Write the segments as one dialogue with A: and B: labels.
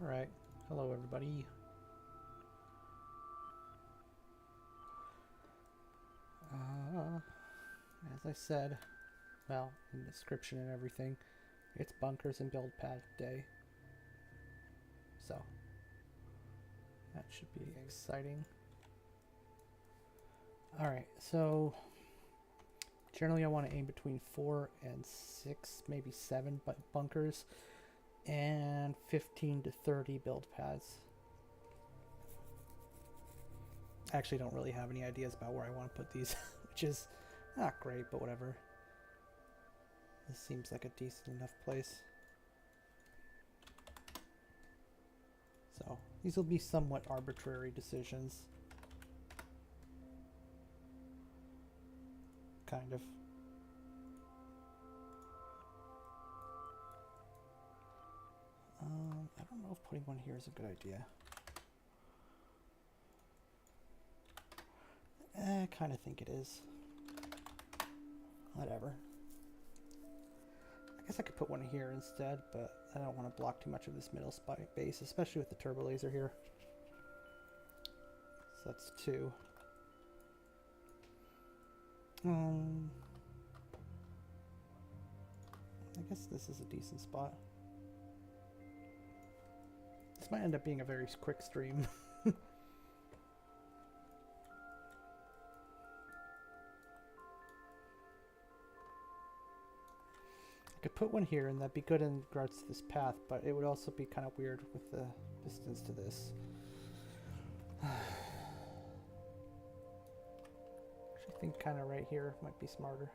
A: Alright, hello everybody. As I said, well, in the description and everything, it's bunkers and build pad day. So, that should be exciting. Alright, so generally I want to aim between 4 and 6, maybe 7 bunkers, and 15 to 30 build pads. I actually don't really have any ideas about where I want to put these, which is not great, but whatever. This seems like a decent enough place. So, these will be somewhat arbitrary decisions. Kind of. I don't know if putting one here is a good idea. I kind of think it is. Whatever. I guess I could put one here instead, but I don't want to block too much of this middle space, especially with the turbo laser here. So that's 2. I guess this is a decent spot. This might end up being a very quick stream. I could put one here and that'd be good in regards to this path, but it would also be kind of weird with the distance to this. I think kind of right here might be smarter.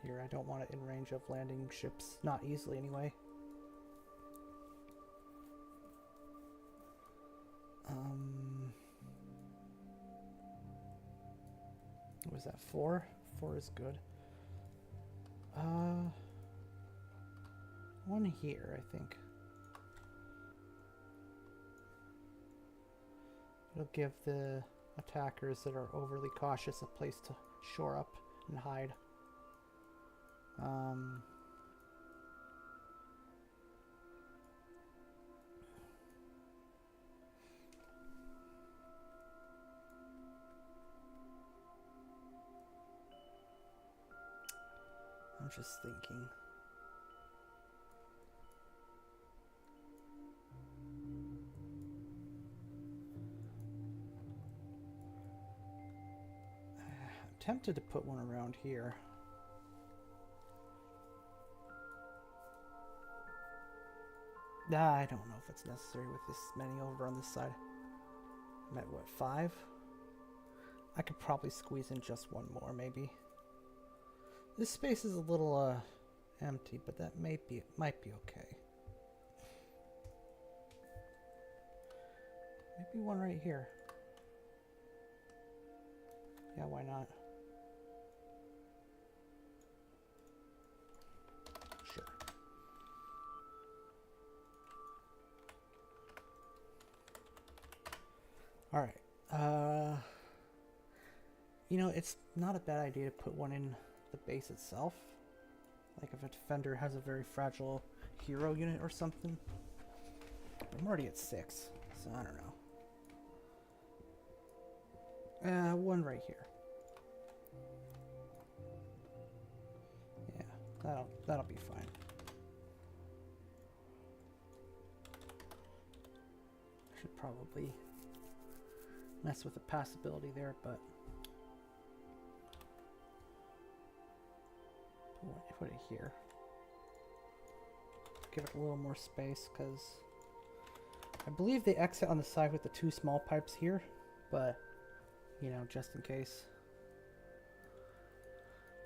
A: Here, I don't want it in range of landing ships, not easily anyway. What was that, 4? 4 is good. One here, I think. It'll give the attackers that are overly cautious a place to shore up and hide. I'm just thinking. I'm tempted to put one around here. Nah, I don't know if it's necessary with this many over on this side. I'm at what, 5? I could probably squeeze in just one more, maybe. This space is a little empty, but that might be okay. Maybe one right here. Yeah, why not? Sure. All right. You know, it's not a bad idea to put one in the base itself. Like if a defender has a very fragile hero unit or something. But I'm already at 6, so I don't know. One right here. Yeah, that'll be fine. Should probably mess with the passability there, but put it here. Give it a little more space because I believe they exit on the side with the 2 small pipes here, but you know, just in case.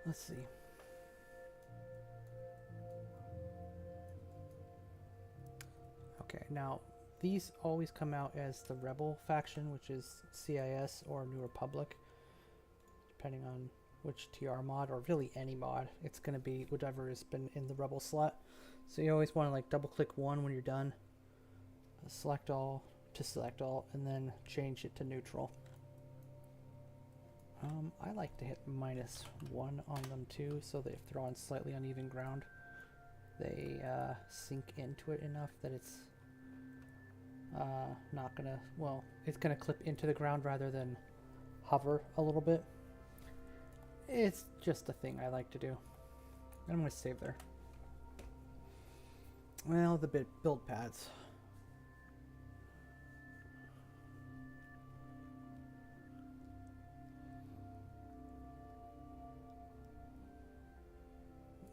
A: Let's see. Okay, now these always come out as the Rebel faction, which is CIS or New Republic, depending on which TR mod, or really any mod. It's going to be whatever has been in the Rebel slot. So you always want to like double click 1 when you're done, select all, and then change it to neutral. I like to hit -1 on them too, so that if they're on slightly uneven ground, they sink into it enough that it's not gonna, well, it's gonna clip into the ground rather than hover a little bit. It's just a thing I like to do. I'm gonna save there. Well, the build pads.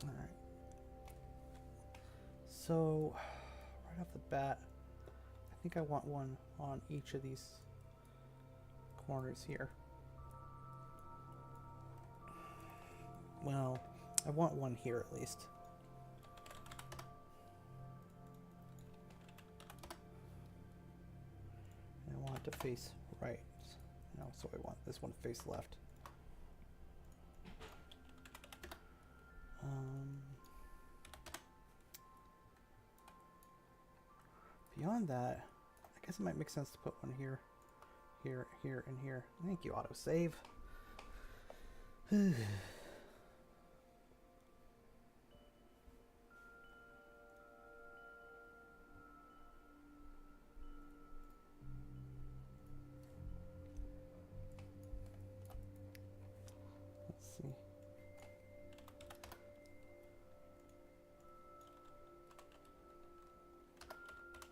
A: All right. So, right off the bat, I think I want one on each of these corners here. Well, I want one here at least. And I want it to face right. No, so I want this one to face left. Beyond that, I guess it might make sense to put one here, here, here, and here. Thank you, autosave. Let's see.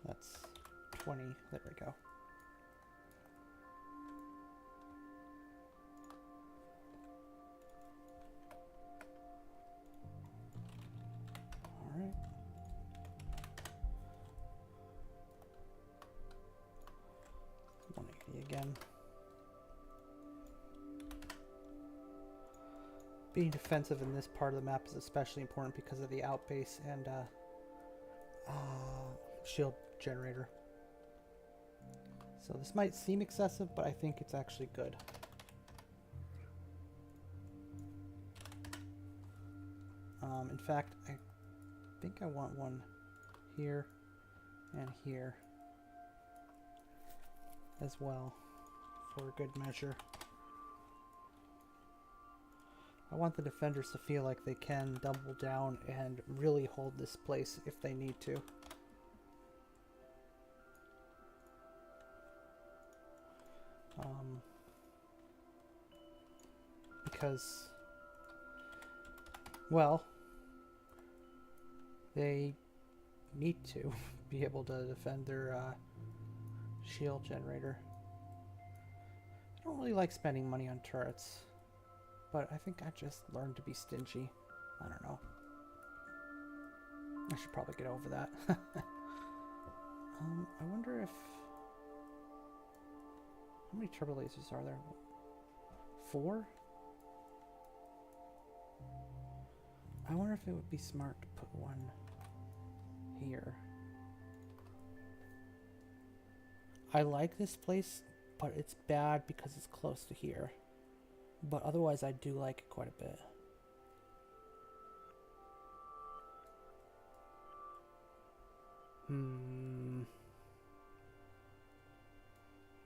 A: That's 20. There we go. All right. Again. Being defensive in this part of the map is especially important because of the outbase and shield generator. So this might seem excessive, but I think it's actually good. In fact, I think I want one here and here as well for a good measure. I want the defenders to feel like they can double down and really hold this place if they need to. Because, well, they need to be able to defend their shield generator. I don't really like spending money on turrets, but I think I just learned to be stingy. I don't know. I should probably get over that. I wonder if... How many turbo lasers are there? 4? I wonder if it would be smart to put one here. I like this place, but it's bad because it's close to here. But otherwise, I do like it quite a bit.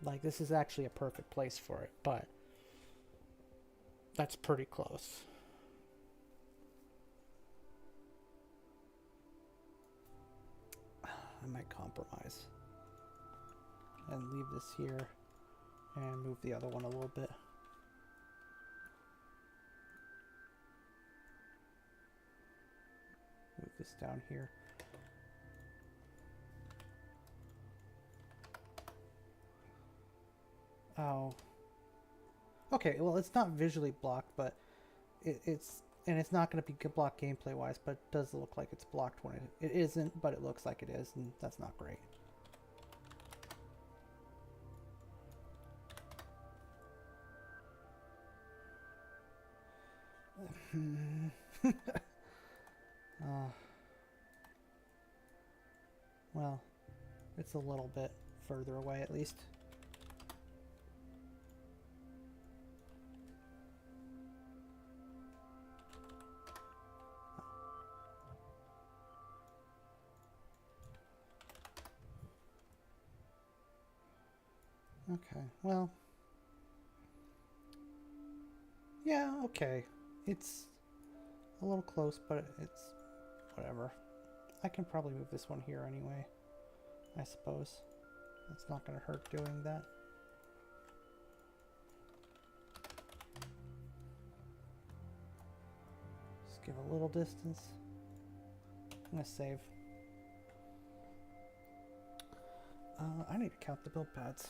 A: Like, this is actually a perfect place for it, but that's pretty close. I might compromise and leave this here and move the other one a little bit. Move this down here. Oh. Okay, well, it's not visually blocked, but it's not going to be blocked gameplay wise, but it does look like it's blocked when it isn't, but it looks like it is, and that's not great. Well, it's a little bit further away at least. Okay, well, yeah, okay. It's a little close, but it's whatever. I can probably move this one here anyway, I suppose. It's not going to hurt doing that. Just give a little distance. I'm going to save. I need to count the build pads.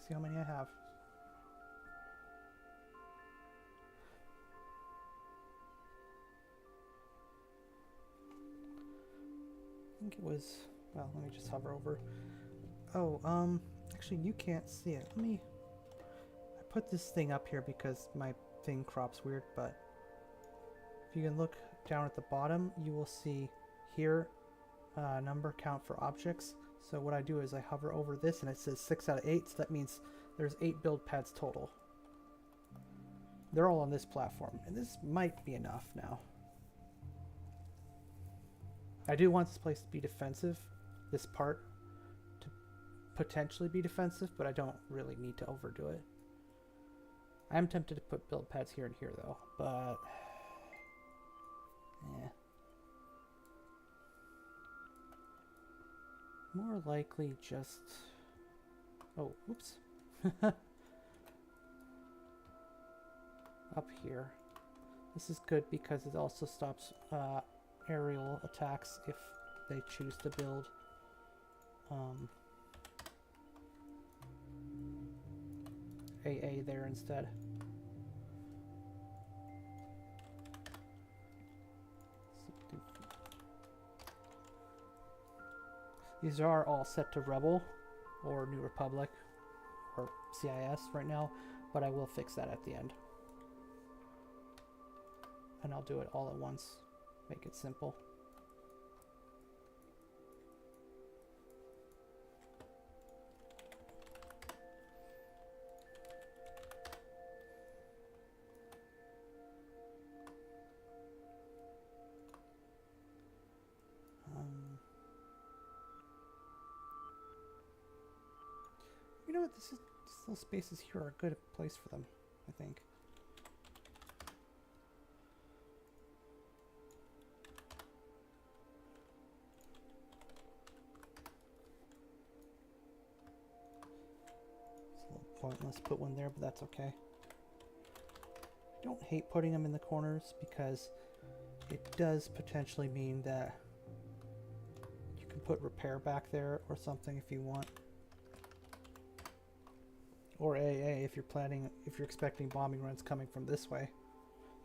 A: See how many I have. I think it was, well, let me just hover over. Oh, actually you can't see it. I put this thing up here because my thing crops weird, but if you can look down at the bottom, you will see here number count for objects. So what I do is I hover over this and it says 6 out of 8, so that means there's 8 build pads total. They're all on this platform, and this might be enough now. I do want this place to be defensive, this part to potentially be defensive, but I don't really need to overdo it. I am tempted to put build pads here and here though, but yeah. More likely just, oh, oops. Up here. This is good because it also stops aerial attacks if they choose to build AA there instead. These are all set to Rebel or New Republic or CIS right now, but I will fix that at the end. And I'll do it all at once. Make it simple. You know what? These little spaces here are a good place for them, I think. Pointless put one there, but that's okay. I don't hate putting them in the corners because it does potentially mean that you can put repair back there or something if you want, or AA if you're expecting bombing runs coming from this way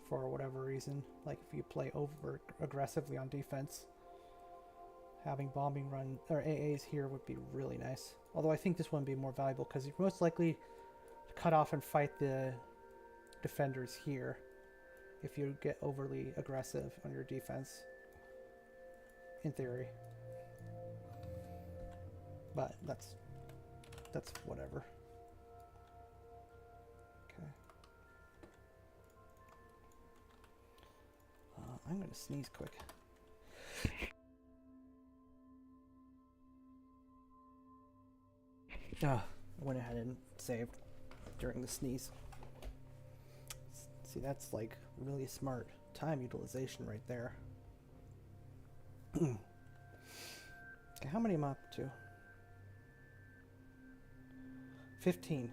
A: for whatever reason, like if you play over aggressively on defense. Having bombing run or AAs here would be really nice. Although I think this one would be more valuable because you're most likely to cut off and fight the defenders here if you get overly aggressive on your defense, in theory. But that's whatever. Okay. I'm gonna sneeze quick. I went ahead and saved during the sneeze. See, that's like really smart time utilization right there. Okay, how many am I up to? 15.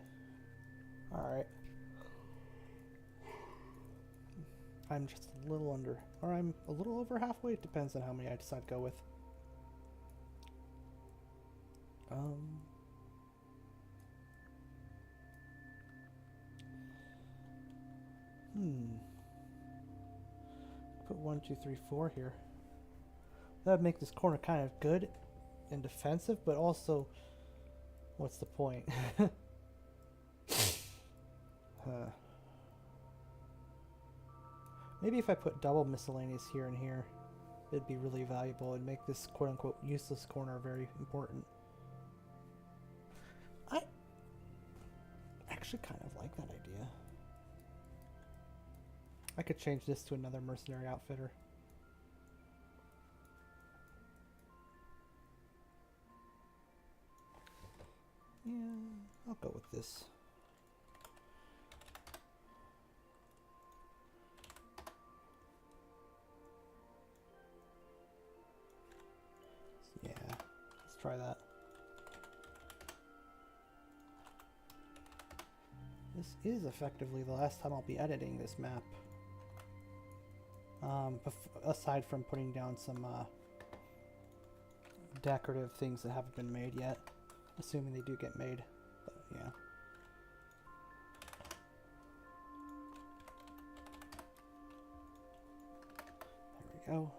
A: Alright. I'm just a little under, or I'm a little over halfway. It depends on how many I decide to go with. Put 1, 2, 3, 4 here. That would make this corner kind of good and defensive, but also, what's the point? Maybe if I put double miscellaneous here and here, it'd be really valuable and make this quote-unquote useless corner very important. I actually kind of like that idea. I could change this to another mercenary outfitter. Yeah, I'll go with this. try that. This is effectively the last time I'll be editing this map. Aside from putting down some decorative things that haven't been made yet. Assuming they do get made. But yeah. There we go.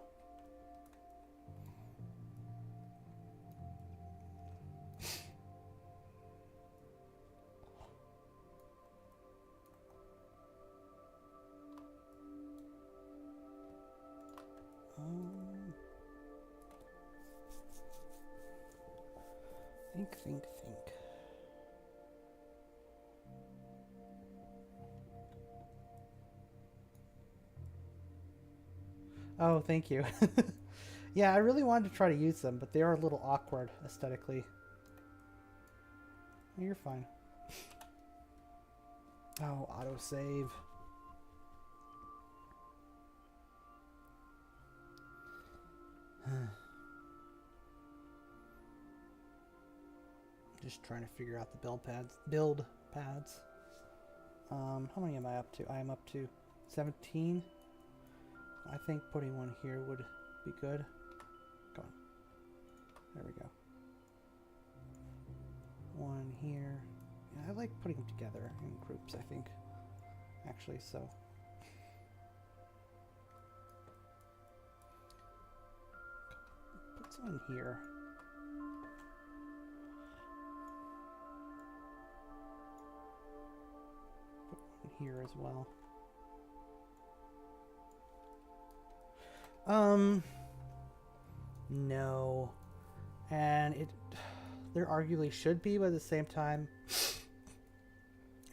A: Think. Oh, thank you. Yeah, I really wanted to try to use them, but they are a little awkward aesthetically. You're fine. Oh, autosave. Just trying to figure out the build pads. How many am I up to? I am up to 17. I think putting one here would be good. Go on. There we go. One here. Yeah, I like putting them together in groups, I think. Actually, so. Put some in here. Put one here as well. No. And there arguably should be, but at the same time,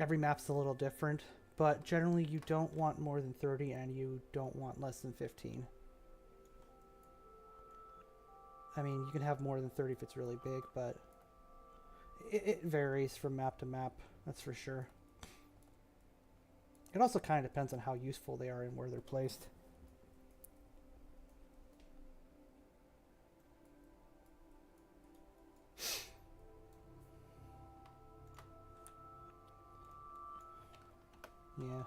A: every map's a little different. But generally, you don't want more than 30, and you don't want less than 15. I mean, you can have more than 30 if it's really big, but it varies from map to map, that's for sure. It also kind of depends on how useful they are and where they're placed. Yeah.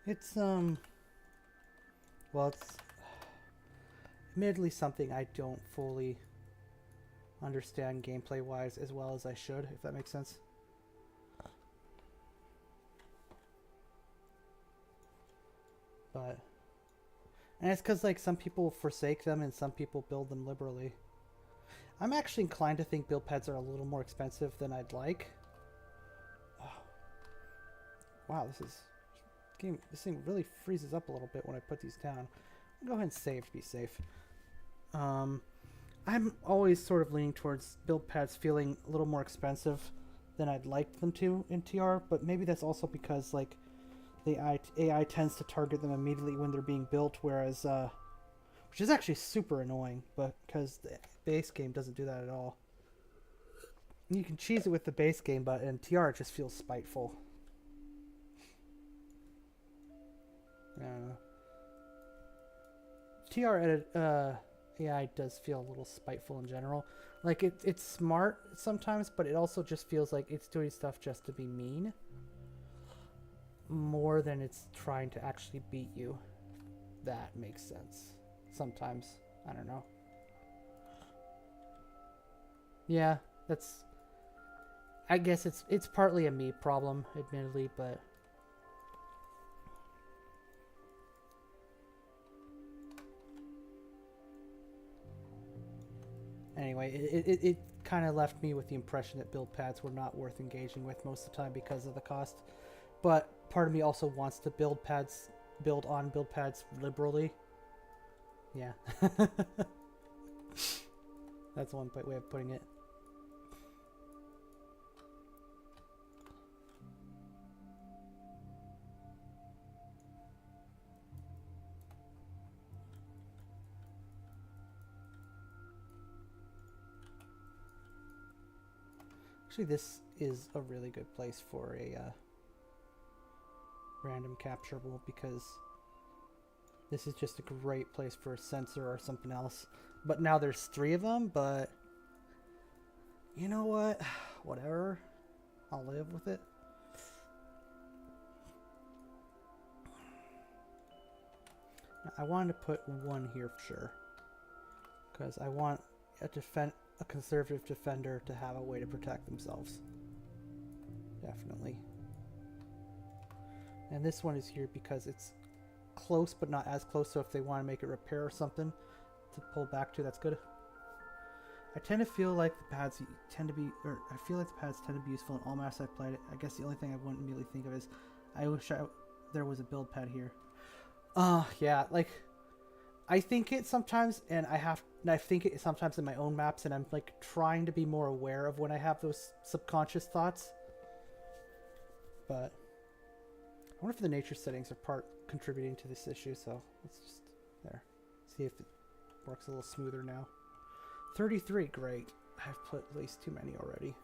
A: It's, well, it's admittedly something I don't fully understand gameplay-wise as well as I should, if that makes sense. But, and it's because, like, some people forsake them and some people build them liberally. I'm actually inclined to think build pads are a little more expensive than I'd like. Oh. Wow, this thing really freezes up a little bit when I put these down. I'll go ahead and save to be safe. I'm always sort of leaning towards build pads feeling a little more expensive than I'd like them to in TR, but maybe that's also because, like, the AI tends to target them immediately when they're being built, whereas which is actually super annoying, but because the base game doesn't do that at all. You can cheese it with the base game, but in TR it just feels spiteful. I don't know. TR AI does feel a little spiteful in general. Like, it's smart sometimes, but it also just feels like it's doing stuff just to be mean. More than it's trying to actually beat you. That makes sense. Sometimes. I don't know. Yeah, that's... I guess it's partly a me problem, admittedly, but... Anyway, it kind of left me with the impression that build pads were not worth engaging with most of the time because of the cost. But part of me also wants to build pads liberally. Yeah. That's one way of putting it. Actually, this is a really good place for a random capturable because This is just a great place for a sensor or something else. But now there's 3 of them, but you know what? Whatever. I'll live with it. Now, I wanted to put 1 here for sure. Because I want a conservative defender to have a way to protect themselves. Definitely. And this one is here because it's close but not as close, so if they want to make it repair or something to pull back to, that's good. I tend to feel like the pads tend to be, or I feel like the pads tend to be useful in all maps I've played. I guess the only thing I wouldn't immediately think of is I wish there was a build pad here. Yeah, like I think it sometimes, and I think it sometimes in my own maps, and I'm like trying to be more aware of when I have those subconscious thoughts. But I wonder if the nature settings are part contributing to this issue, so let's just there. See if it works a little smoother now. 33, great. I've put at least too many already.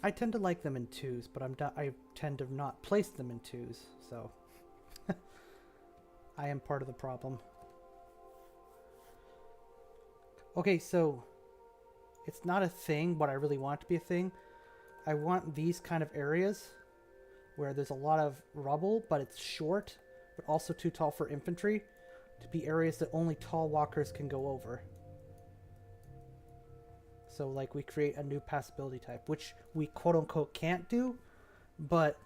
A: I tend to like them in 2s, but I tend to not place them in 2s, so I am part of the problem. Okay, so it's not a thing, but I really want it to be a thing. I want these kind of areas where there's a lot of rubble, but it's short, but also too tall for infantry, to be areas that only tall walkers can go over. So, like, we create a new passability type, which we quote-unquote can't do, but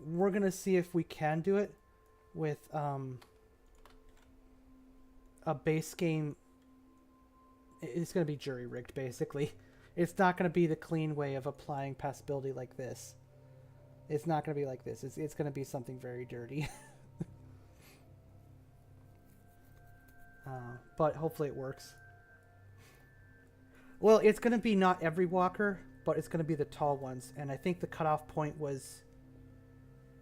A: we're going to see if we can do it with a base game. It's going to be jury-rigged, basically. It's not going to be the clean way of applying passability like this. It's not going to be like this. It's going to be something very dirty. But hopefully it works. Well, it's going to be not every walker, but it's going to be the tall ones. And I think the cutoff point was...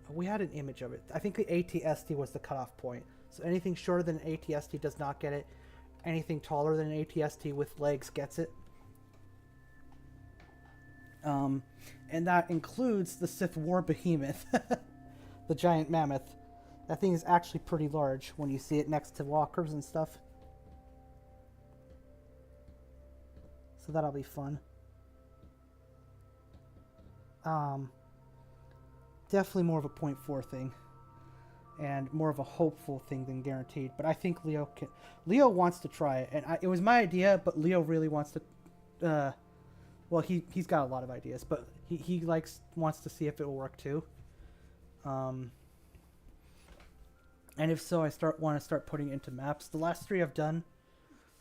A: We had an image of it. I think the ATST was the cutoff point. So anything shorter than an ATST does not get it. Anything taller than an ATST with legs gets it. And that includes the Sith War Behemoth. The giant mammoth. That thing is actually pretty large when you see it next to walkers and stuff. So that'll be fun. Definitely more of a 0.4 thing. And more of a hopeful thing than guaranteed. But I think Leo wants to try it. And it was my idea, but Leo really wants to... well, he's got a lot of ideas. But he wants to see if it will work too. And if so, I want to start putting it into maps. The last 3 I've done,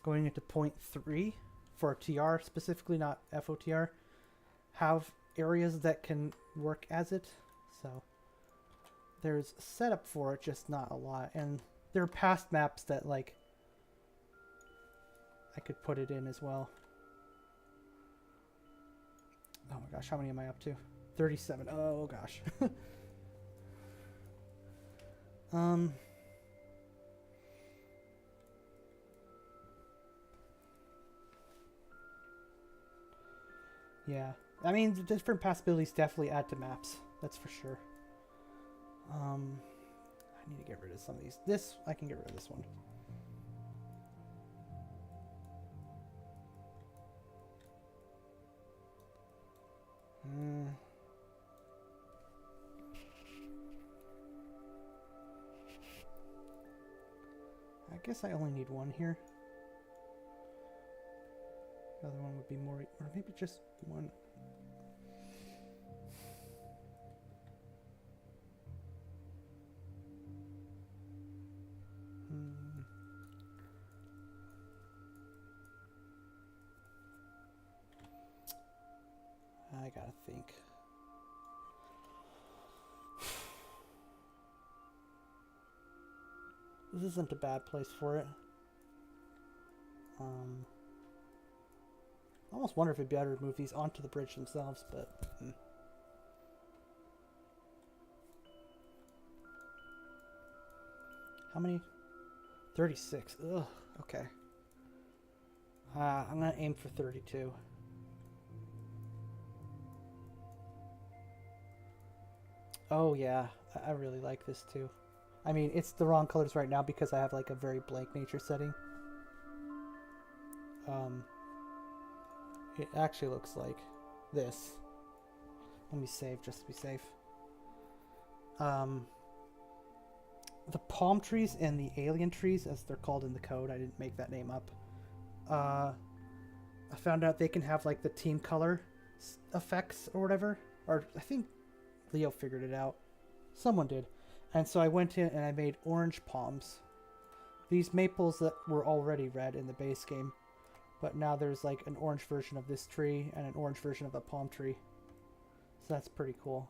A: going into 0.3... for TR specifically, not FOTR, have areas that can work as it. So there's setup for it, just not a lot. And there are past maps that, like, I could put it in as well. Oh my gosh, how many am I up to? 37. Oh gosh. Yeah, I mean, the different possibilities definitely add to maps. That's for sure. I need to get rid of some of these. This, I can get rid of this one. I guess I only need 1 here. The other one would be more, or maybe just 1. I gotta think. This isn't a bad place for it. I almost wonder if it'd be better to move these onto the bridge themselves, but... How many? 36. Ugh, okay. I'm gonna aim for 32. Oh yeah, I really like this too. I mean, it's the wrong colors right now because I have like a very blank nature setting. It actually looks like this. Let me save just to be safe. The palm trees and the alien trees, as they're called in the code, I didn't make that name up. I found out they can have like the team color effects or whatever. Or I think Leo figured it out. Someone did. And so I went in and I made orange palms. These maples that were already red in the base game. But now there's like an orange version of this tree and an orange version of a palm tree. So that's pretty cool.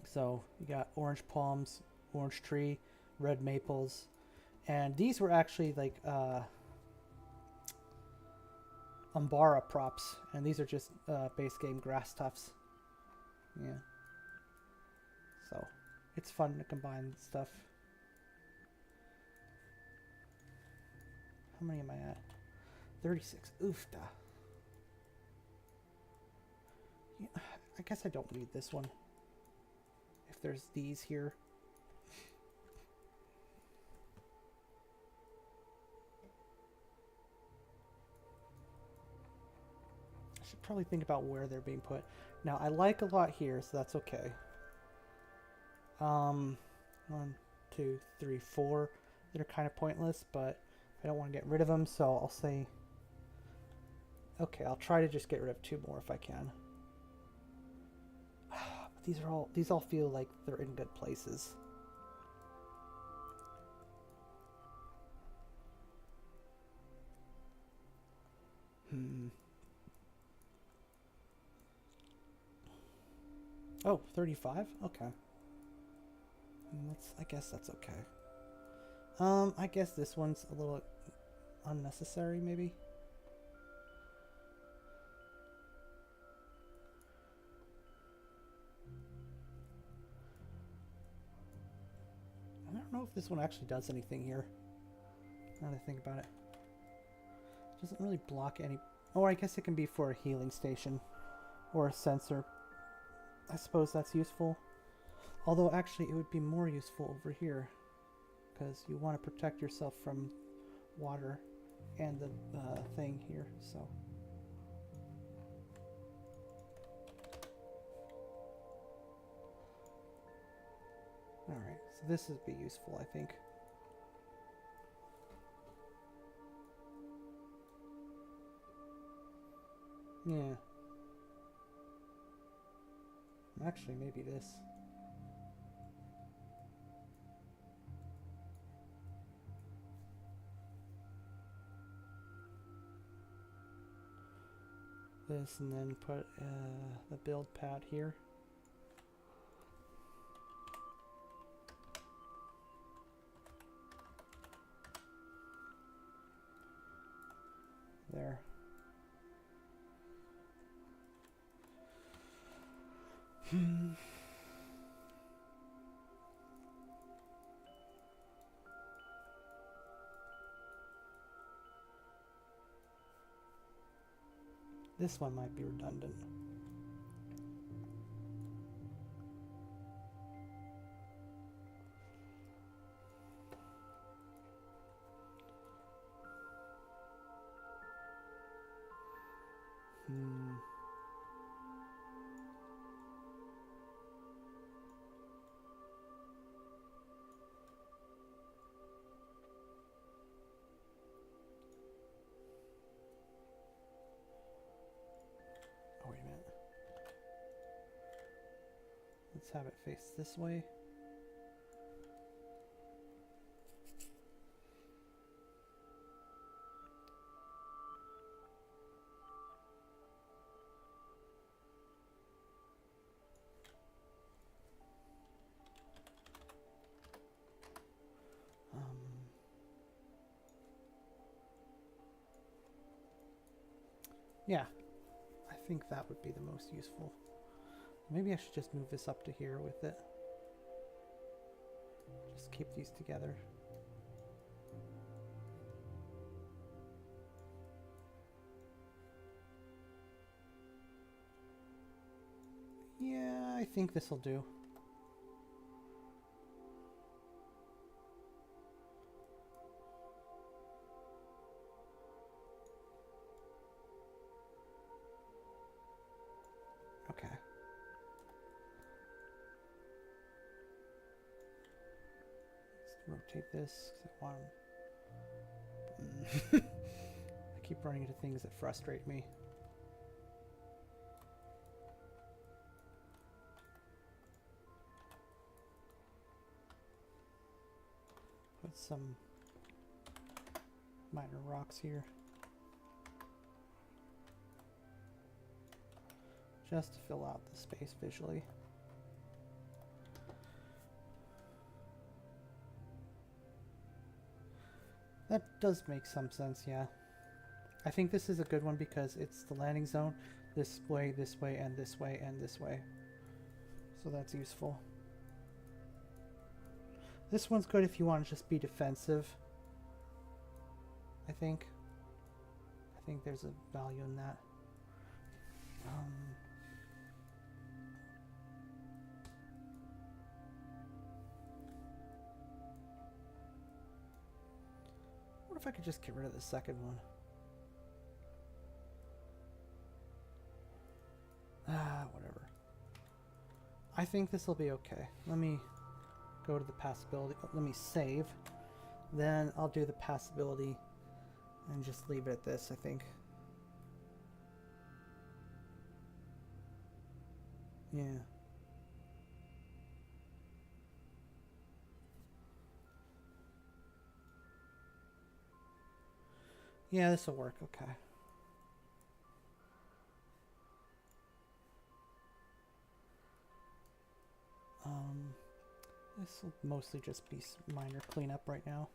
A: So you got orange palms, orange tree, red maples. And these were actually like Umbara props. And these are just base game grass tufts. Yeah. So it's fun to combine stuff. How many am I at? 36. Oofda. Yeah, I guess I don't need this one. If there's these here. I should probably think about where they're being put. Now, I like a lot here, so that's okay. 1, 2, 3, 4 that are kind of pointless, but I don't want to get rid of them, so I'll say... Okay, I'll try to just get rid of 2 more if I can. These all feel like they're in good places. Oh, 35? Okay. I guess that's okay. I guess this one's a little unnecessary, maybe. I don't know if this one actually does anything here. Now that I think about it. It doesn't really block any... Oh, I guess it can be for a healing station. Or a sensor. I suppose that's useful. Although, actually, it would be more useful over here. Because you want to protect yourself from water and the thing here, so... Alright, so this would be useful, I think. Yeah. Actually, maybe this. This, and then put the build pad here. There. This one might be redundant. Let's have it face this way. Yeah, I think that would be the most useful. Maybe I should just move this up to here with it. Just keep these together. Yeah, I think this will do. Okay. Let's rotate this because I want. I keep running into things that frustrate me. Put some minor rocks here. Just to fill out the space visually. That does make some sense, yeah. I think this is a good one because it's the landing zone this way, and this way, and this way. So that's useful. This one's good if you want to just be defensive. I think there's a value in that. What if I could just get rid of the second one? Whatever. I think this will be okay. Let me go to the passability. Let me save. Then I'll do the passability and just leave it at this, I think. Yeah. Yeah, this will work, okay. This will mostly just be minor cleanup right now.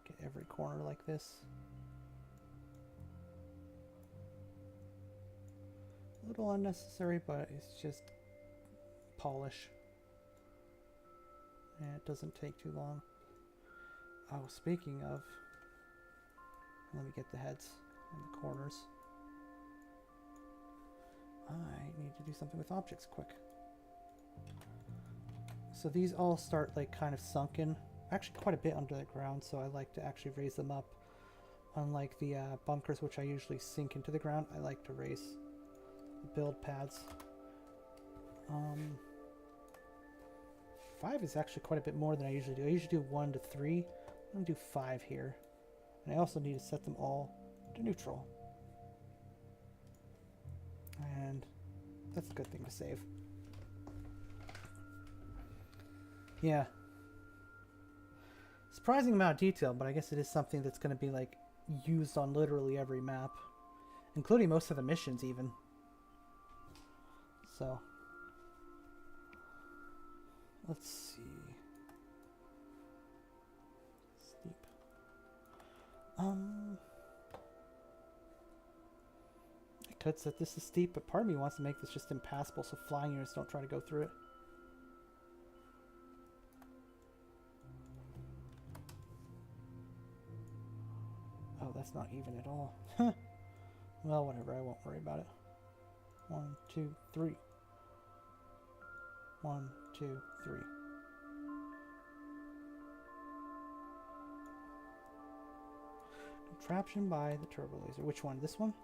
A: Get every corner like this. A little unnecessary, but it's just polish. And it doesn't take too long. Oh, speaking of, let me get the heads and the corners. I need to do something with objects quick. So these all start like kind of sunken, actually quite a bit under the ground, so I like to actually raise them up. Unlike the bunkers, which I usually sink into the ground, I like to raise the build pads. 5 is actually quite a bit more than I usually do. I usually do 1 to 3. I'm going to do 5 here. And I also need to set them all to neutral. And that's a good thing to save. Yeah. Surprising amount of detail, but I guess it is something that's going to be like used on literally every map. Including most of the missions even. So. Let's see. Steep. I could set this as steep, but part of me wants to make this just impassable so flying units don't try to go through it. Oh, that's not even at all. Well, whatever, I won't worry about it. 1, 2, 3. 1, 2, 3. Contraption by the turbo laser. Which one? This one?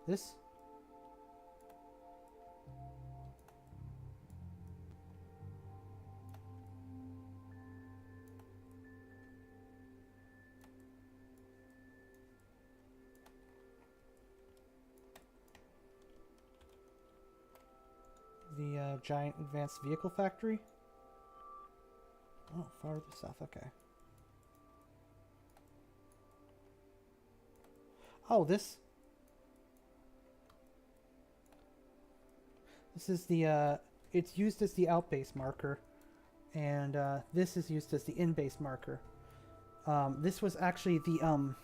A: This? The giant advanced vehicle factory? Oh, farther south, okay. Oh, this is the, it's used as the outbase marker and this is used as the in-base marker. This was actually the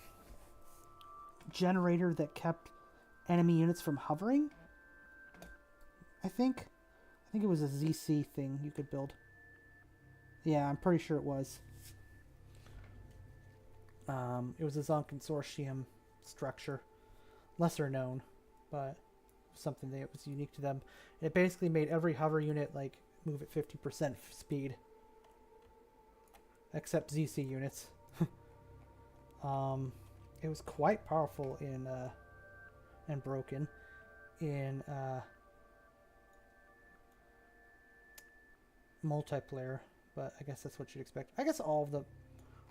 A: generator that kept enemy units from hovering. I think it was a ZC thing you could build. Yeah, I'm pretty sure it was. It was a Zon Consortium structure, lesser known, but something that was unique to them. It basically made every hover unit like move at 50% speed, except ZC units. It was quite powerful in and broken in multiplayer, but I guess that's what you'd expect. I guess all of them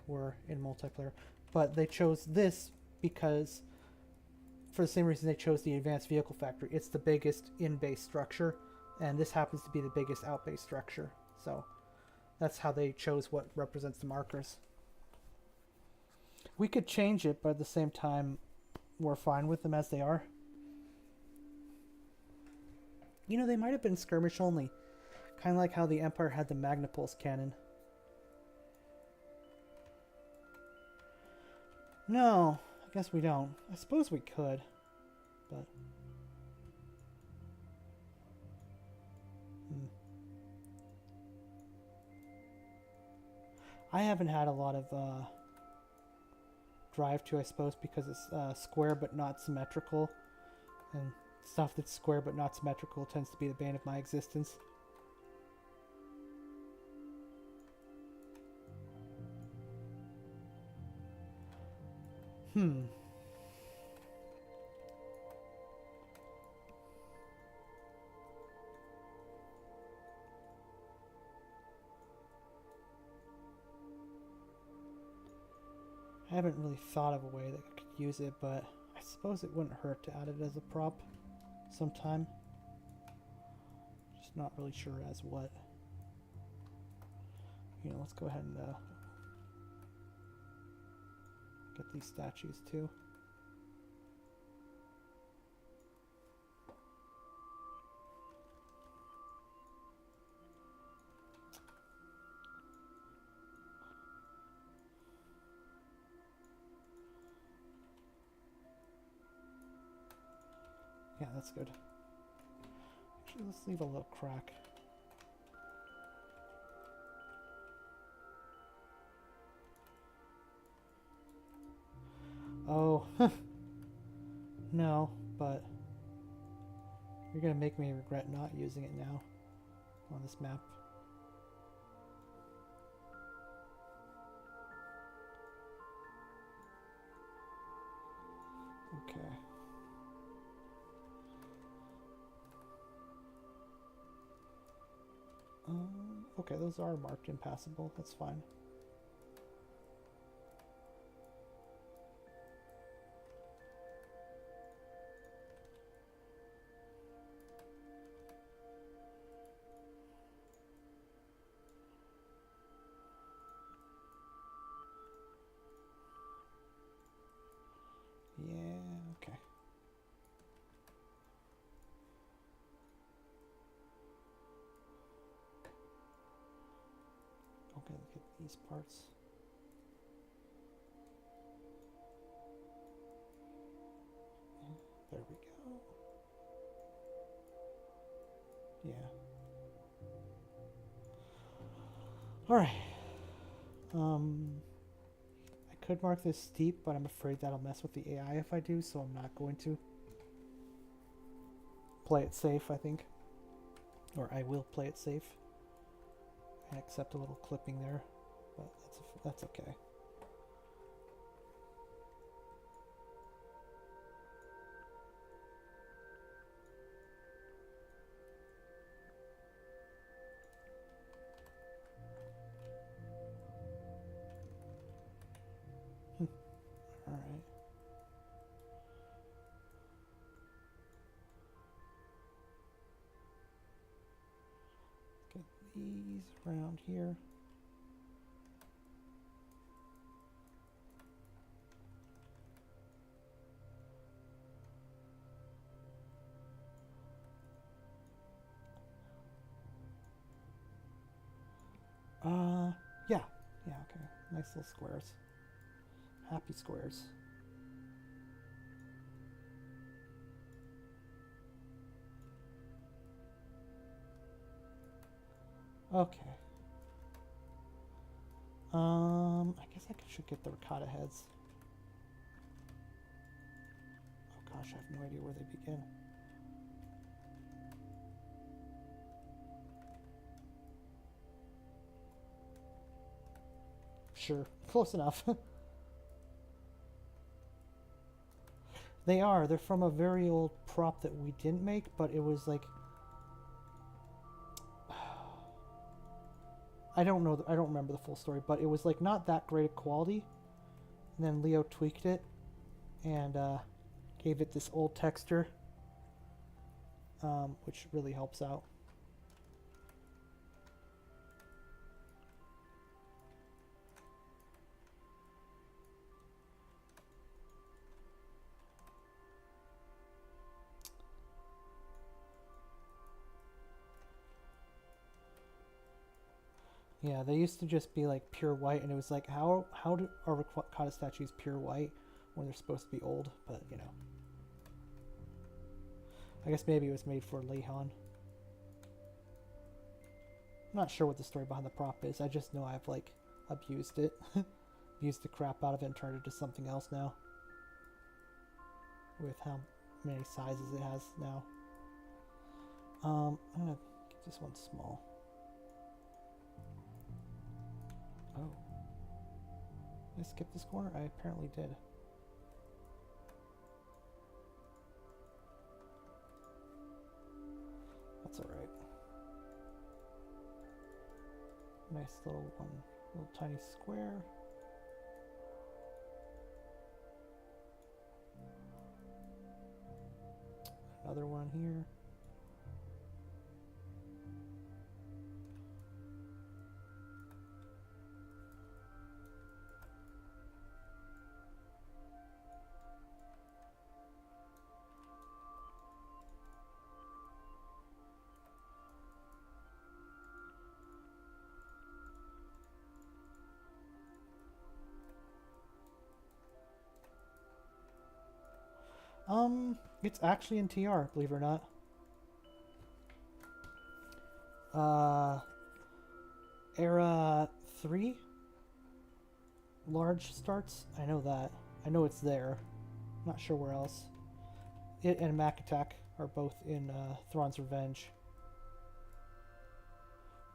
A: were in multiplayer, but they chose this because, for the same reason they chose the Advanced Vehicle Factory. It's the biggest in-base structure, and this happens to be the biggest out-base structure. So that's how they chose what represents the markers. We could change it, but at the same time, we're fine with them as they are. You know, they might have been skirmish only. Kind of like how the Empire had the Magnapulse cannon. No, I guess we don't. I suppose we could, but... I haven't had a lot of drive to, I suppose, because it's square but not symmetrical. And stuff that's square but not symmetrical tends to be the bane of my existence. I haven't really thought of a way that I could use it, but I suppose it wouldn't hurt to add it as a prop sometime. Just not really sure as what. You know, let's go ahead and get these statues too. Yeah, that's good. Actually, let's leave a little crack. Oh, no, but you're gonna make me regret not using it now on this map. Okay. Okay, those are marked impassable. That's fine. Yeah, okay. Okay, look at these parts. There we go. Yeah. Alright. I could mark this steep, but I'm afraid that'll mess with the AI if I do, so I'm not going to. Play it safe, I think. Or I will play it safe. And accept a little clipping there, but that's okay. All right. Get these around here. Nice little squares. Happy squares. Okay. I guess I should get the ricotta heads. Oh gosh, I have no idea where they begin. Sure, close enough. They are. They're from a very old prop that we didn't make, but it was like... I don't know. I don't remember the full story, but it was like not that great a quality. And then Leo tweaked it and gave it this old texture, which really helps out. Yeah, they used to just be like pure white, and it was like, how do are ricotta statues pure white when they're supposed to be old? But you know, I guess maybe it was made for Lehan. I'm not sure what the story behind the prop is. I just know I've like abused it, abused the crap out of it, and turned it into something else now. With how many sizes it has now. I'm gonna keep this one small. Oh. Did I skip this corner? I apparently did. That's alright. Nice little one, little tiny square. Another one here. It's actually in TR, believe it or not. Era 3? Large starts? I know that. I know it's there. Not sure where else. It and Mac Attack are both in Thrawn's Revenge.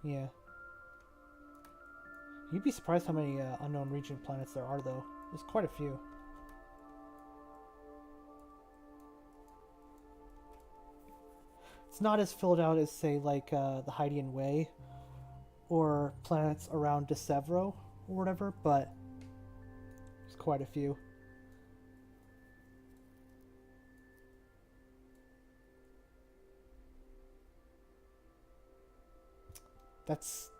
A: Yeah. You'd be surprised how many unknown region planets there are, though. There's quite a few. It's not as filled out as, say, like the Hydian Way or planets around DeSevro or whatever, but there's quite a few. That's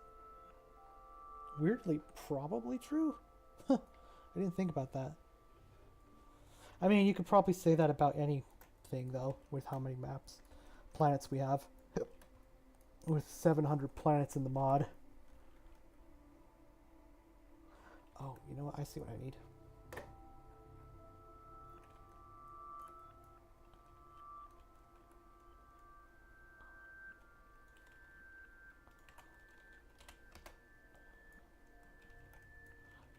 A: weirdly probably true. I didn't think about that. I mean, you could probably say that about anything, though, with how many planets we have. With 700 planets in the mod. Oh, you know what? I see what I need.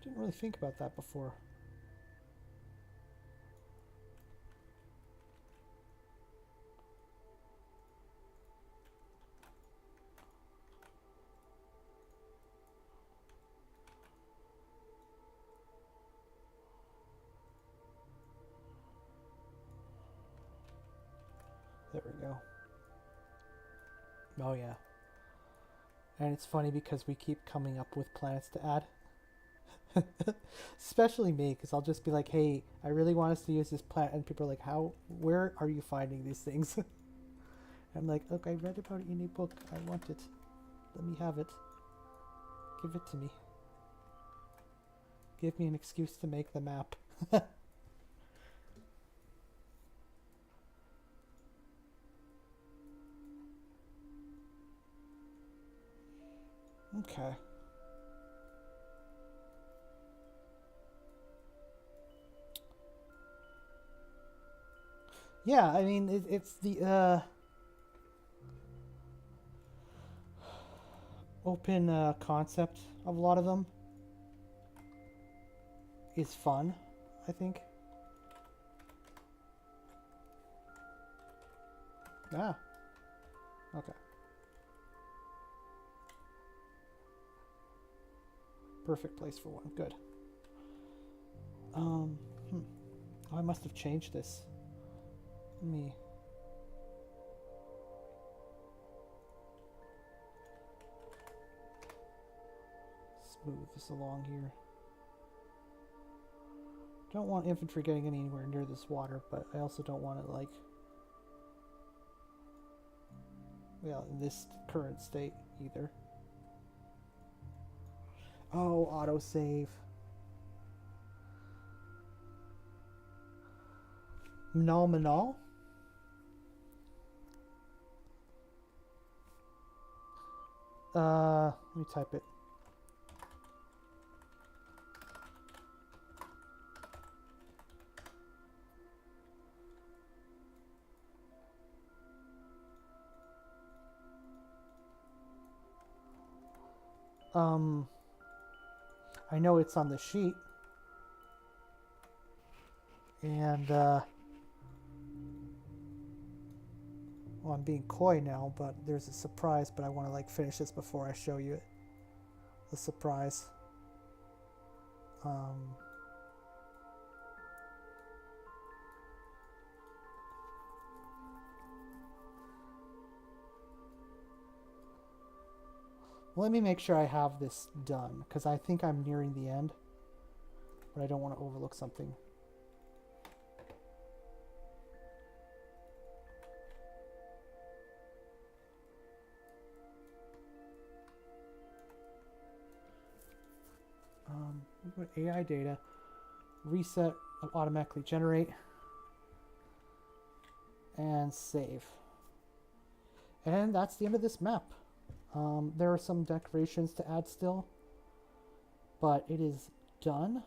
A: Didn't really think about that before. There we go. Oh yeah. And it's funny because we keep coming up with planets to add. Especially me, because I'll just be like, hey, I really want us to use this planet, and people are like, where are you finding these things? I'm like, look, I read about it in a book. I want it. Let me have it. Give it to me. Give me an excuse to make the map. Okay. Yeah, I mean, it's the open concept of a lot of them is fun, I think. Ah, okay. Perfect place for one. Good. Hmm. Oh, I must have changed this. Let me... smooth this along here. Don't want infantry getting anywhere near this water, but I also don't want it like... well, in this current state either. Oh, autosave. Manal Manal? Let me type it. I know it's on the sheet. And, well, I'm being coy now, but there's a surprise, but I want to, like, finish this before I show you it. The surprise. Let me make sure I have this done, because I think I'm nearing the end, but I don't want to overlook something. We go to AI data, reset, automatically generate, and save. And that's the end of this map. There are some decorations to add still, but it is done.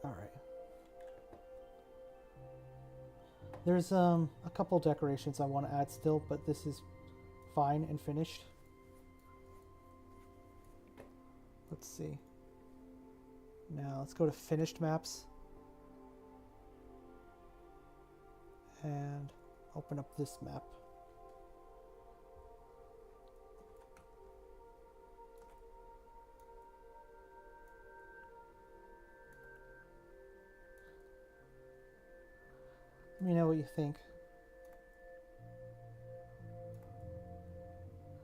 A: All right. There's a couple decorations I want to add still, but this is fine and finished. Let's see. Now let's go to finished maps and open up this map. Let me know what you think.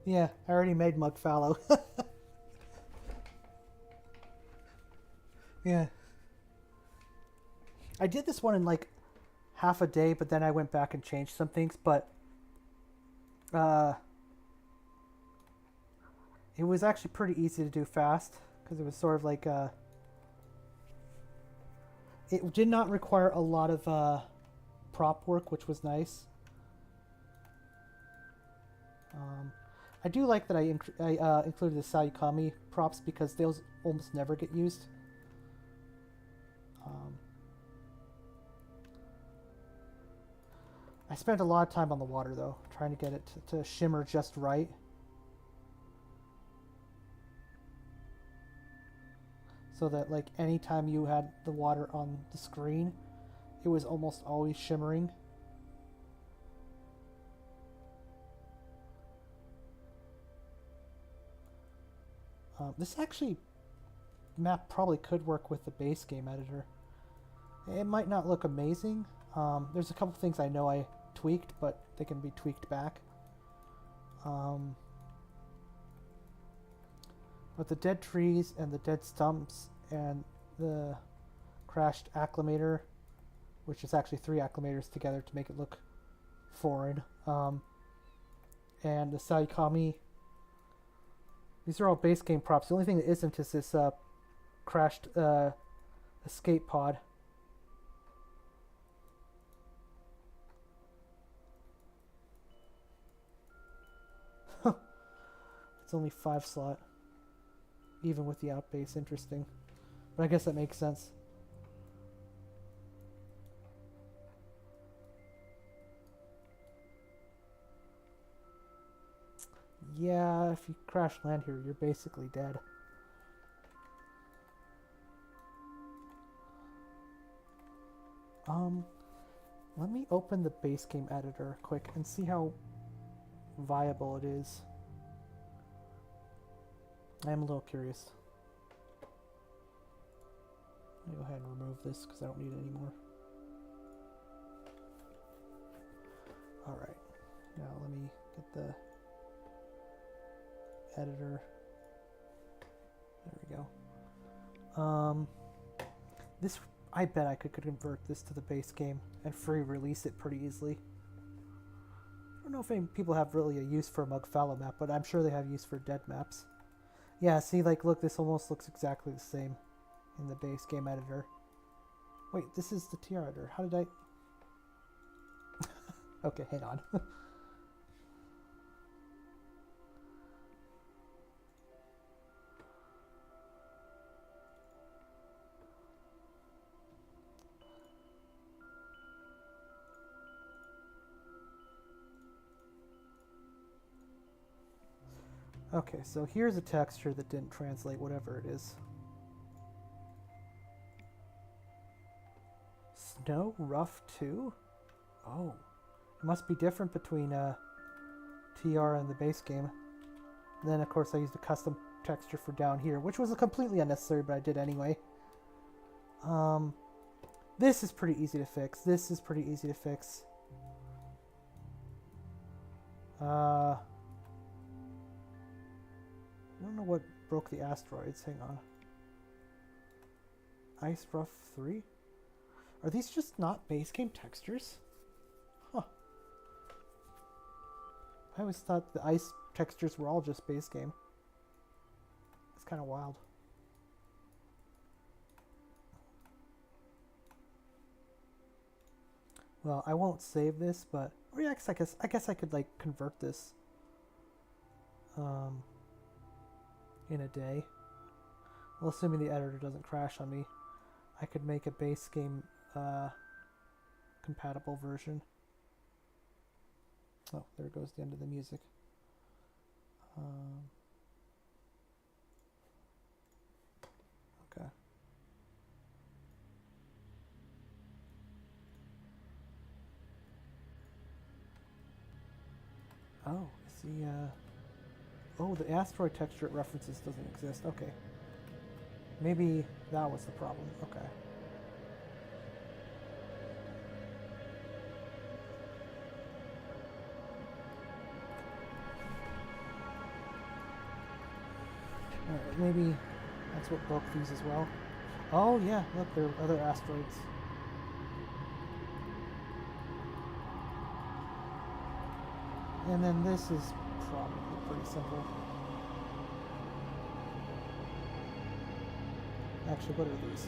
A: Yeah, I already made Mugg Fallow. Yeah. I did this one in like half a day, but then I went back and changed some things, but it was actually pretty easy to do fast because it was sort of like it did not require a lot of prop work, which was nice. I do like that I included the Sayukami props because those almost never get used. I spent a lot of time on the water though, trying to get it to shimmer just right. So that like anytime you had the water on the screen, it was almost always shimmering. This actually map probably could work with the base game editor. It might not look amazing. There's a couple things I know I tweaked, but they can be tweaked back. But the dead trees and the dead stumps and the crashed acclimator, which is actually 3 acclimators together to make it look foreign, and the Sayukami. These are all base game props. The only thing that isn't is this crashed escape pod. It's only 5 slot. even with the out base. Interesting. But I guess that makes sense. Yeah, if you crash land here, you're basically dead. Let me open the base game editor quick and see how viable it is. I am a little curious. Let me go ahead and remove this because I don't need it anymore. Alright, now let me get the editor. There we go. This, I bet I could convert this to the base game and free release it pretty easily. I don't know if any people have really a use for a Mugg Fallow map, but I'm sure they have use for dead maps. Yeah, see, like, look, this almost looks exactly the same in the base game editor. Wait, this is the TR editor. How did I... Okay, hang on. Okay, so here's a texture that didn't translate, whatever it is. Snow Rough 2? Oh. It must be different between TR and the base game. And then, of course, I used a custom texture for down here, which was completely unnecessary, but I did anyway. This is pretty easy to fix. This is pretty easy to fix. I don't know what broke the asteroids. Hang on. Ice Rough 3? Are these just not base game textures? Huh. I always thought the ice textures were all just base game. It's kind of wild. Well, I won't save this, but... Or yeah, I guess I could, like, convert this. In a day. Well, assuming the editor doesn't crash on me, I could make a base game compatible version. Oh, there goes the end of the music. Okay. Oh, is the oh, the asteroid texture it references doesn't exist. Okay. Maybe that was the problem. Okay. Alright, maybe that's what broke these as well. Oh yeah, look, there are other asteroids. And then this is probably pretty simple. Actually, what are these?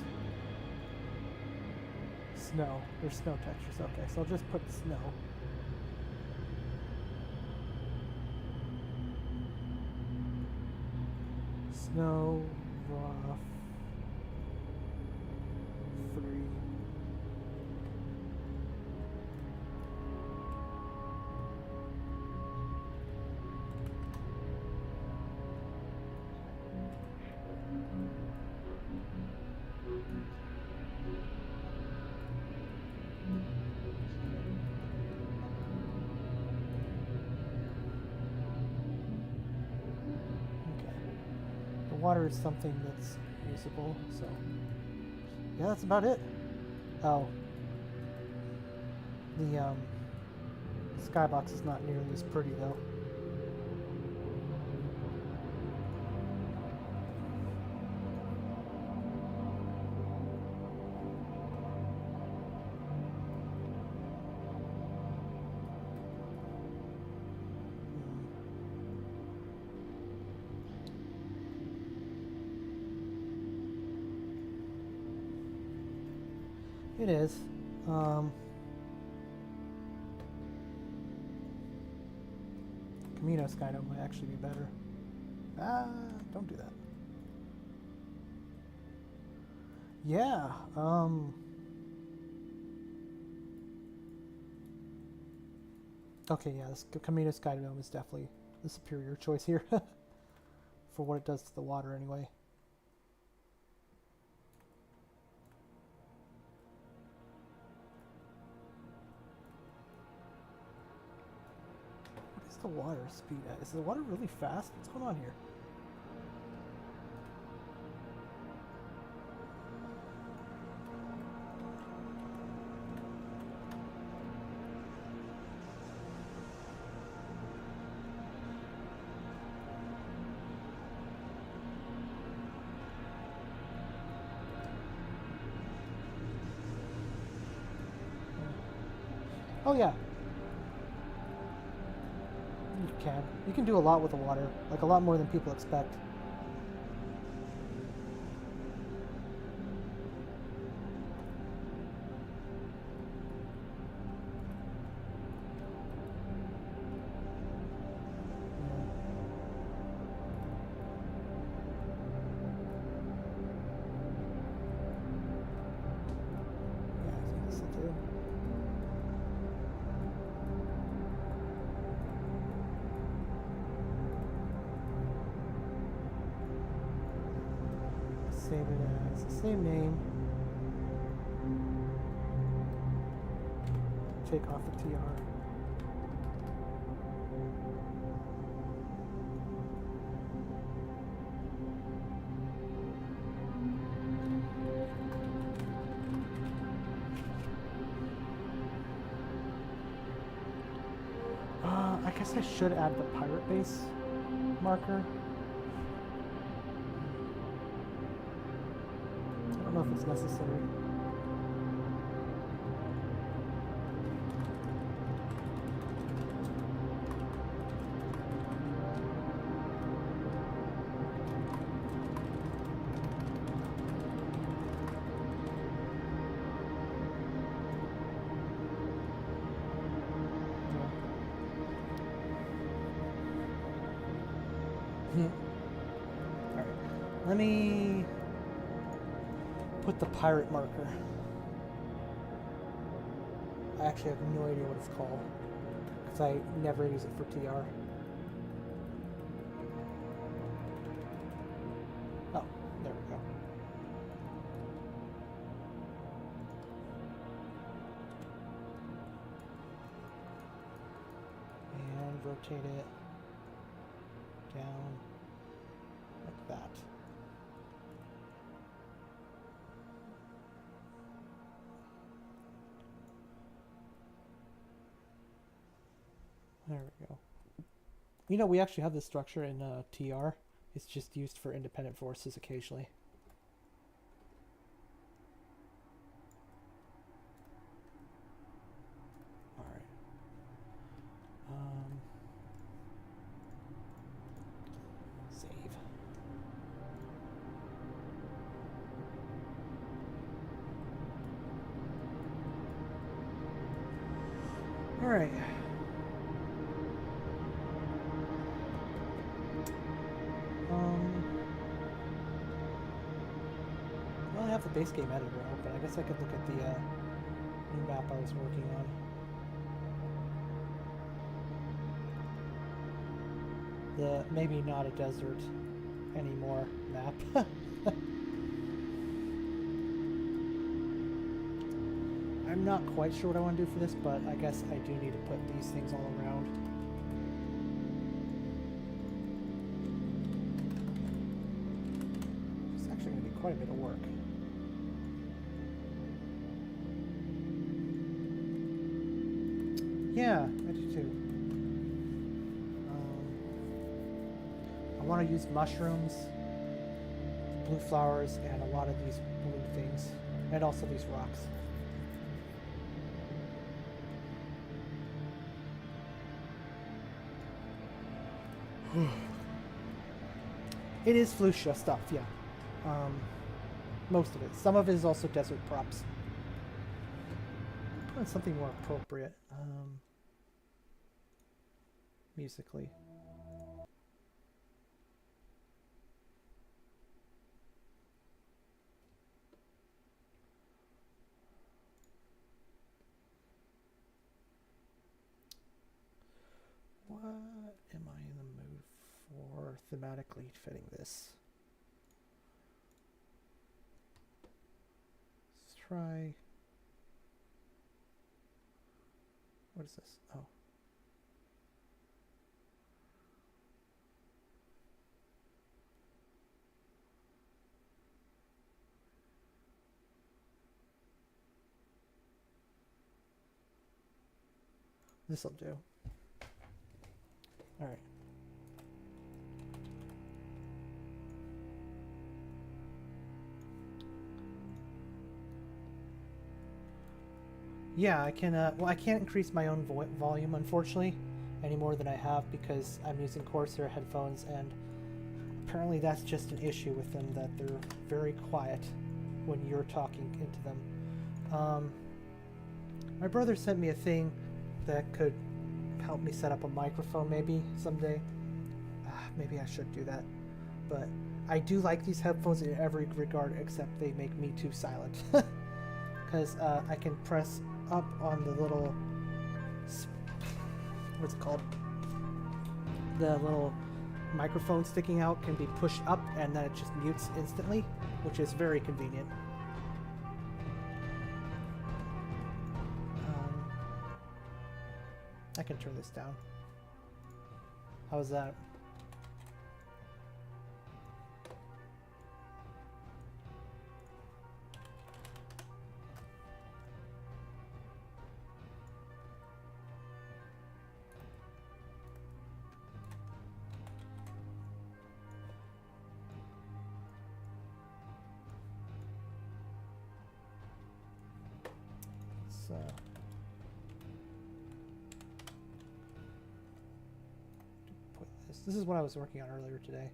A: Snow. There's snow textures. Okay, so I'll just put snow. Snow, rough, 3. Water is something that's usable, so yeah, that's about it. Oh, the skybox is not nearly as pretty though. It is. Camino Skyno might actually be better. Ah, don't do that. Yeah. Okay, yeah, this Camino Sky Dome is definitely the superior choice here for what it does to the water anyway. What is the water speed at? Is the water really fast? What's going on here? Oh yeah, you can. You can do a lot with the water, like a lot more than people expect. Yeah, I think this will do. Save it as the same name. Take off the TR. I guess I should add the pirate base marker. I don't know if it's necessary. Alright, let me put the pirate marker. I actually have no idea what it's called because I never use it for TR. Oh, there we go. And rotate it down like that. There we go. You know, we actually have this structure in TR. It's just used for independent forces occasionally. Alright. Save. Alright. Well, I have the base game editor open. I guess I could look at the new map I was working on. The maybe not a desert anymore map. I'm not quite sure what I want to do for this, but I guess I do need to put these things all around. It's actually going to be quite a bit of work. Yeah, I do too. I want to use mushrooms, blue flowers, and a lot of these blue things, and also these rocks. It is fuchsia stuff, yeah. Most of it. Some of it is also desert props. Put on something more appropriate musically. thematically fitting this. Let's try. What is this? Oh. This'll do. All right. Yeah, I can. Well, I can't increase my own volume, unfortunately, any more than I have because I'm using Corsair headphones, and apparently that's just an issue with them, that they're very quiet when you're talking into them. My brother sent me a thing that could help me set up a microphone maybe someday. Maybe I should do that. But I do like these headphones in every regard except they make me too silent. Because I can press up on the little... what's it called? The little microphone sticking out can be pushed up and then it just mutes instantly, which is very convenient. I can turn this down. How's that? So this is what I was working on earlier today.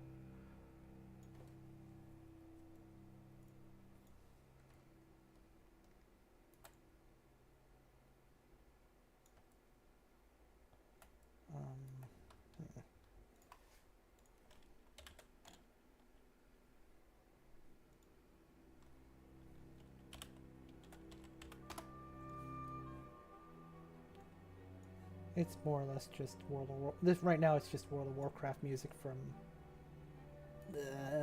A: It's more or less just World of War. This right now, it's just World of Warcraft music from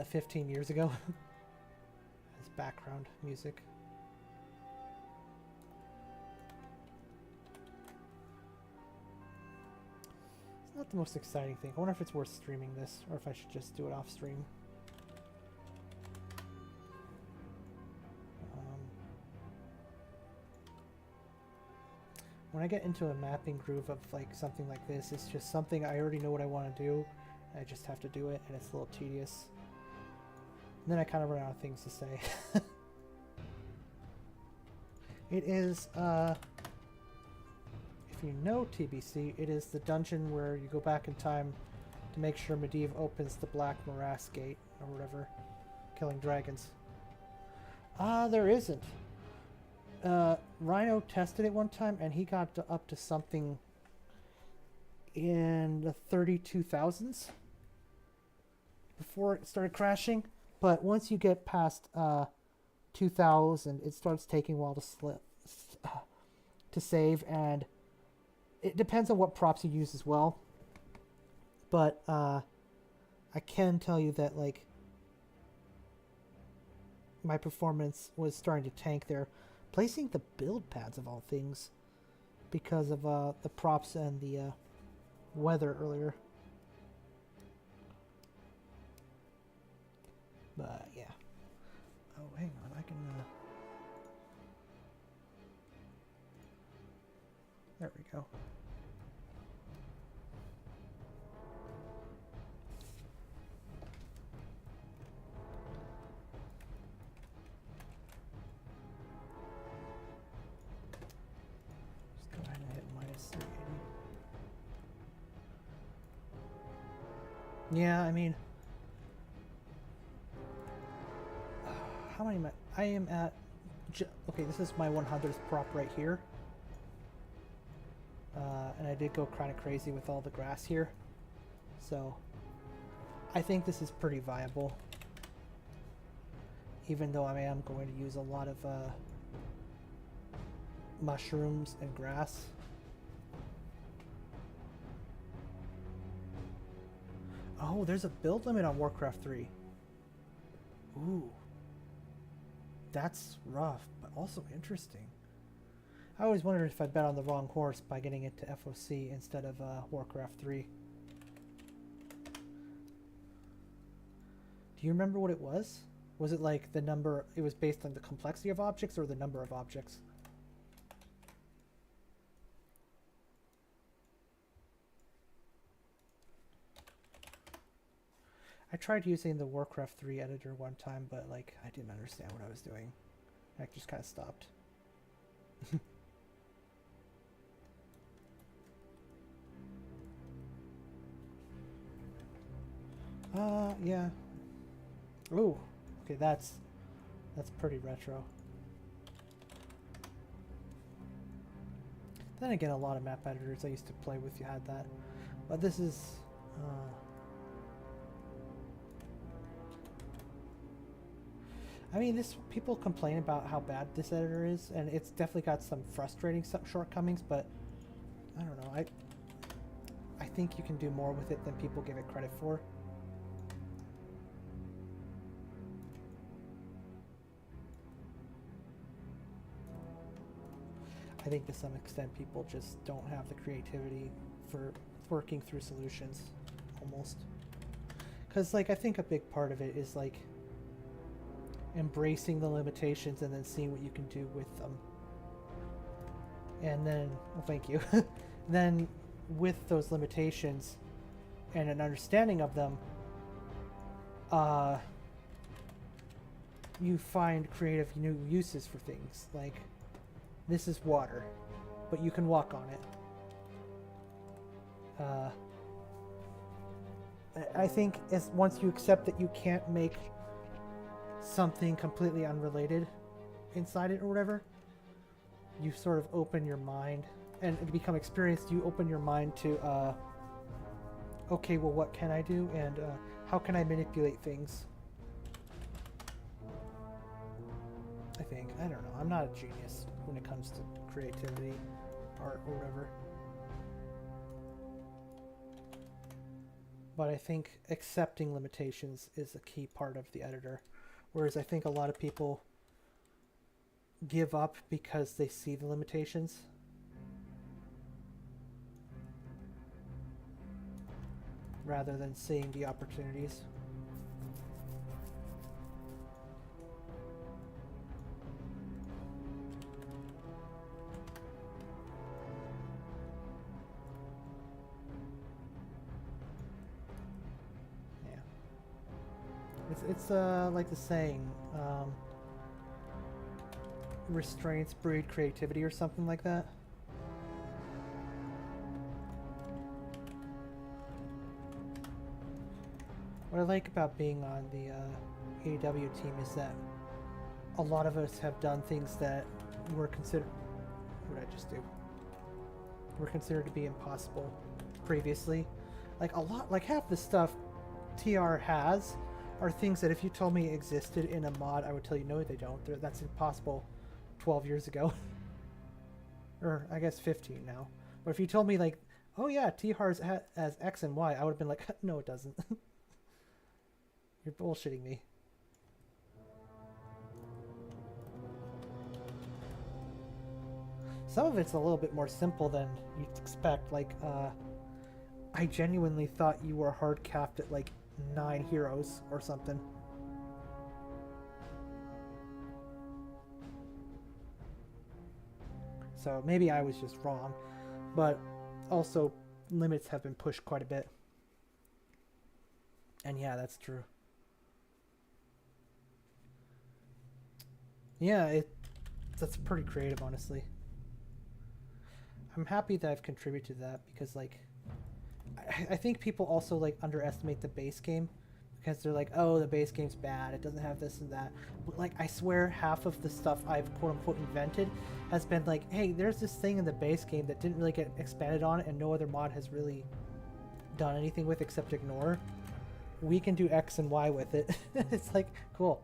A: 15 years ago. As background music. It's not the most exciting thing. I wonder if it's worth streaming this, or if I should just do it off stream. When I get into a mapping groove of like something like this, it's just something I already know what I want to do. I just have to do it, and it's a little tedious. And then I kind of run out of things to say. It is, if you know TBC, it is the dungeon where you go back in time to make sure Medivh opens the Black Morass Gate, or whatever, killing dragons. There isn't. Rhino tested it one time and he got up to something in the 32,000s before it started crashing. But once you get past 2,000, it starts taking a while to save, and it depends on what props you use as well. But I can tell you that like my performance was starting to tank there. Placing the build pads of all things because of the props and the weather earlier. But yeah. Oh, hang on. I can... There we go. Yeah, I mean, how many am I am at, okay, this is my 100th prop right here. And I did go kind of crazy with all the grass here. So, I think this is pretty viable. Even though I am going to use a lot of mushrooms and grass. Oh, there's a build limit on Warcraft 3. Ooh. That's rough, but also interesting. I always wondered if I bet on the wrong horse by getting it to FOC instead of Warcraft 3. Do you remember what it was? Was it like the number, it was based on the complexity of objects or the number of objects? I tried using the Warcraft 3 editor one time, but like I didn't understand what I was doing. I just kind of stopped. Yeah. Ooh, okay, that's pretty retro. Then again, a lot of map editors I used to play with you had that, but this is. I mean, people complain about how bad this editor is, and it's definitely got some frustrating shortcomings. But I don't know. I think you can do more with it than people give it credit for. I think to some extent people just don't have the creativity for working through solutions, almost. Because, like, I think a big part of it is, like, embracing the limitations and then seeing what you can do with them. And then, well, thank you. Then, with those limitations and an understanding of them, you find creative new uses for things. Like, this is water, but you can walk on it. I think once you accept that you can't make something completely unrelated inside it or whatever, you sort of open your mind, and to become experienced, you open your mind to, okay, well, what can I do, and how can I manipulate things? I think. I don't know. I'm not a genius when it comes to creativity, art, or whatever. But I think accepting limitations is a key part of the editor. Whereas I think a lot of people give up because they see the limitations. Rather than seeing the opportunities. It's like the saying, restraints breed creativity or something like that. What I like about being on the AEW team is that a lot of us have done things that were considered, what did I just do? Were considered to be impossible previously. Like half the stuff TR has are things that if you told me existed in a mod, I would tell you no, they don't. That's impossible 12 years ago. Or I guess 15 now. But if you told me like, oh yeah, T-Hars has X and Y, I would have been like, no it doesn't. You're bullshitting me. Some of it's a little bit more simple than you'd expect. Like, I genuinely thought you were hard capped at like 9 heroes or something. So maybe I was just wrong, but also limits have been pushed quite a bit. And yeah, that's true. Yeah, that's pretty creative, honestly. I'm happy that I've contributed to that because, like, I think people also like underestimate the base game because they're like, oh, the base game's bad, it doesn't have this and that. But like, I swear half of the stuff I've quote unquote invented has been like, hey, there's this thing in the base game that didn't really get expanded on and no other mod has really done anything with except ignore. We can do X and Y with it. It's like, cool.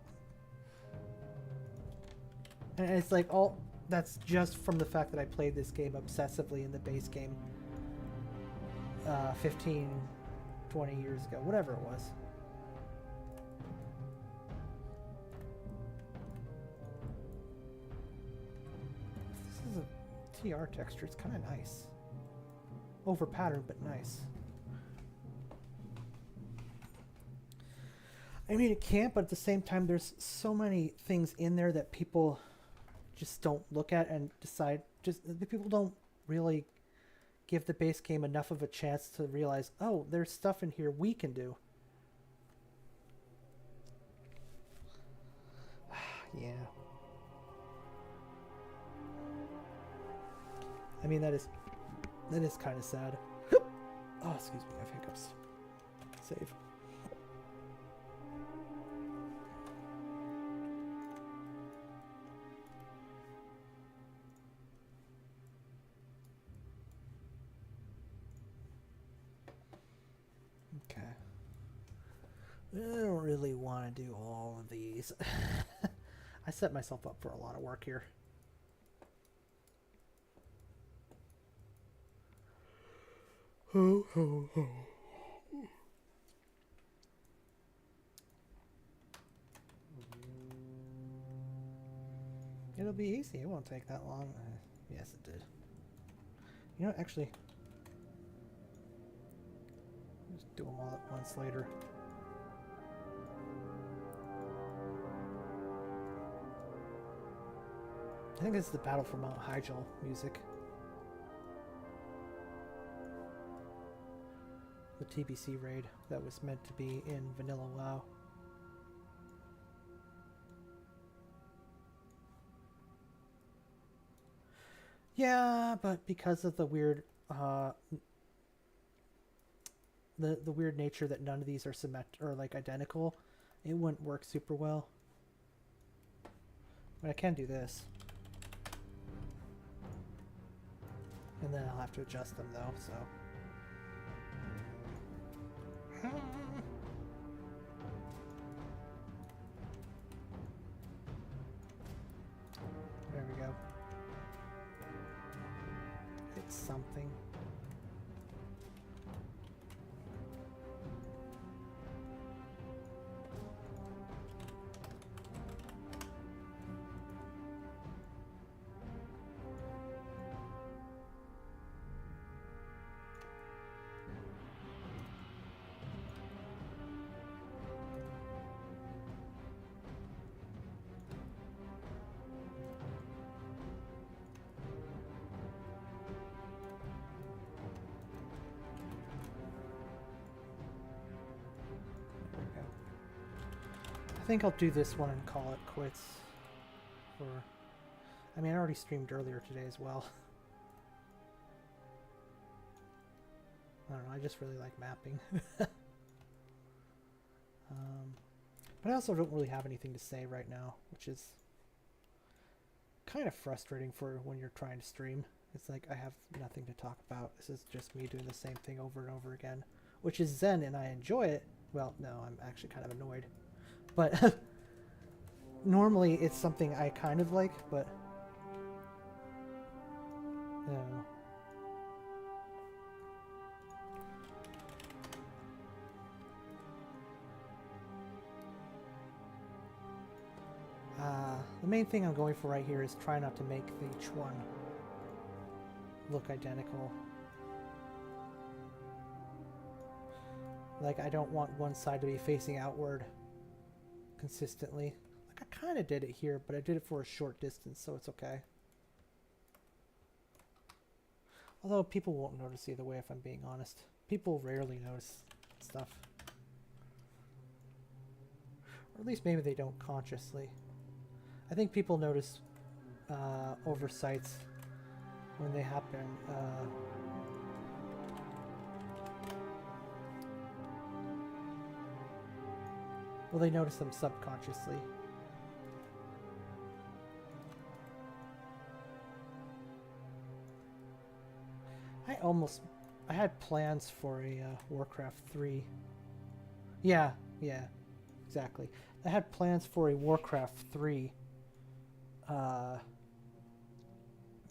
A: And it's like, all that's just from the fact that I played this game obsessively in the base game 15 20 years ago, whatever it was. This is a TR texture. It's kind of nice. Over patterned, but nice. I mean, it can't, but at the same time, there's so many things in there that people just don't look at and decide. Just the people don't really give the base game enough of a chance to realize, oh, there's stuff in here we can do. Yeah. I mean, that is kind of sad. Oh, excuse me, I have hiccups. Save. Okay. I don't really want to do all of these. I set myself up for a lot of work here. Ho, ho, ho. It'll be easy. It won't take that long. Yes, it did. You know, actually, just do them all at once later. I think this is the Battle for Mount Hyjal music. The TBC raid that was meant to be in Vanilla WoW. Yeah, but because of the weird the weird nature that none of these are or like identical, it wouldn't work super well. But I can do this. And then I'll have to adjust them though, so. There we go. It's something. I think I'll do this one and call it quits. I mean, I already streamed earlier today as well. I don't know, I just really like mapping. But I also don't really have anything to say right now, which is kind of frustrating for when you're trying to stream. It's like I have nothing to talk about. This is just me doing the same thing over and over again, which is zen and I enjoy it. Well, no, I'm actually kind of annoyed. But normally it's something I kind of like, but I don't know. The main thing I'm going for right here is try not to make each one look identical. Like, I don't want one side to be facing outward consistently. Like, I kind of did it here, but I did it for a short distance, so it's okay. Although people won't notice either way, if I'm being honest. People rarely notice stuff. Or at least maybe they don't consciously. I think people notice oversights when they happen. Well, they notice them subconsciously. I had plans for a Warcraft 3. Yeah, exactly. I had plans for a Warcraft 3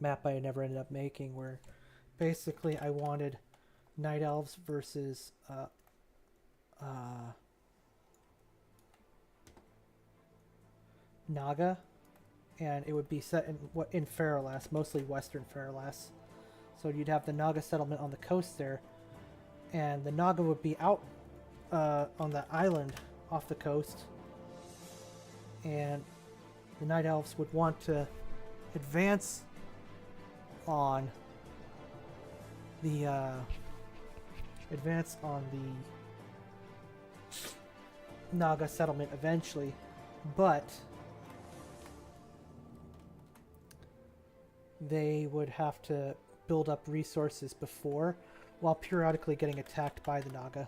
A: map I never ended up making, where basically I wanted Night Elves versus Naga, and it would be set in Ferrolas, mostly Western Ferrolas. So you'd have the Naga settlement on the coast there, and the Naga would be out on the island off the coast, and the Night Elves would want to advance on the Naga settlement eventually, but they would have to build up resources before, while periodically getting attacked by the Naga.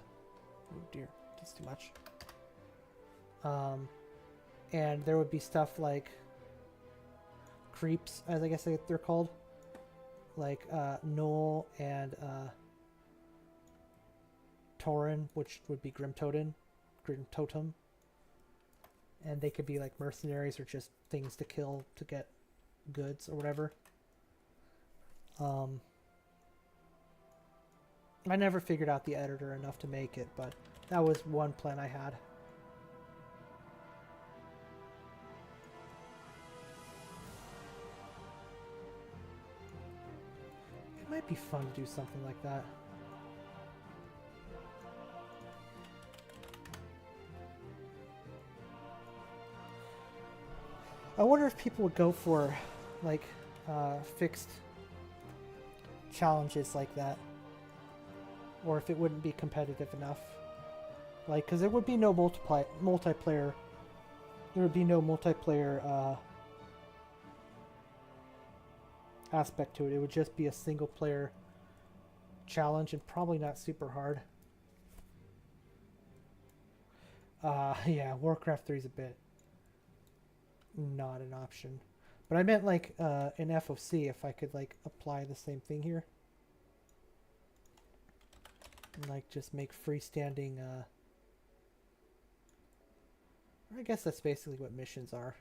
A: Oh dear, that's too much. And there would be stuff like creeps, as I guess they're called, like Null and Tauren, which would be Grim Totem, and they could be like mercenaries or just things to kill to get goods or whatever. I never figured out the editor enough to make it, but that was one plan I had. It might be fun to do something like that. I wonder if people would go for like fixed challenges like that, or if it wouldn't be competitive enough. Like, because there would be no multiplayer. There would be no multiplayer aspect to it. It would just be a single player challenge, and probably not super hard. Yeah, Warcraft 3 is a bit not an option. But I meant like in FOC, if I could like apply the same thing here. And like just make freestanding I guess that's basically what missions are,